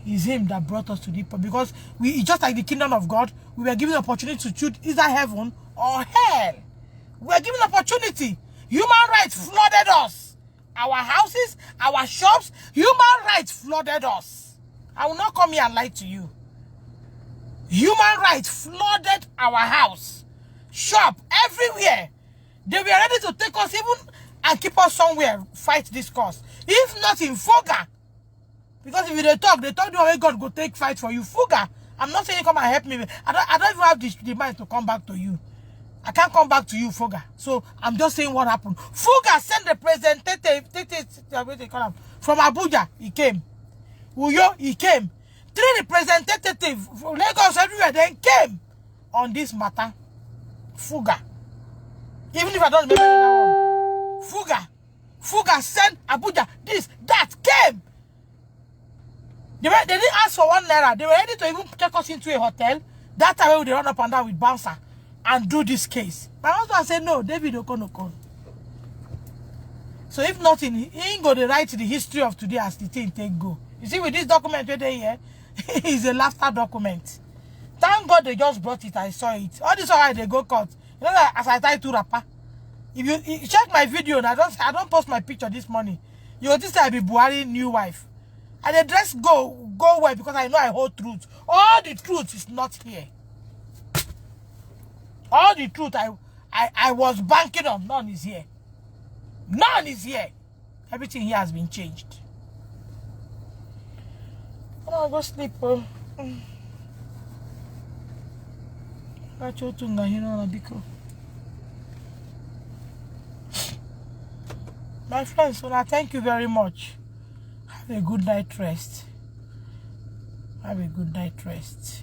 It's him that brought us to this point. Because it's just like the kingdom of God. We were given the opportunity to choose either heaven or hell. We were given opportunity. Human rights flooded us. Our houses, our shops, human rights flooded us. I will not come here and lie to you. Human rights flooded our house, shop, everywhere. They were ready to take us even and keep us somewhere, fight this cause. If not in Fuga. Because if they talk the way God go take fight for you. Fuga, I'm not saying come and help me. I don't even have the mind to come back to you. I can't come back to you, Fuga. So I'm just saying what happened. Fuga sent the representative from Abuja. He came. Uyo, he came. 3 representatives from Lagos everywhere then came on this matter. Fuga. Even if I don't remember that one. Fuga sent Abuja. This, that came. They didn't ask for 1 naira. They were ready to even take us into a hotel. That time they run up and down with bouncer and do this case. My husband said, no, David Okonokon. So if nothing, he ain't going to write the history of today as the thing take go. You see, with this document today here, it's a laughter document. Thank God they just brought it. I saw it. All this while they go court. You know, as I tie to rapper. If you check my video, and I don't post my picture this morning. You will just say I be Buhari new wife. And the dress go well because I know I hold truth. All the truth is not here. All the truth I was banking on, none is here. None is here. Everything here has been changed. Oh, go sleep. My friends, so thank you very much. Have a good night rest. Have a good night rest.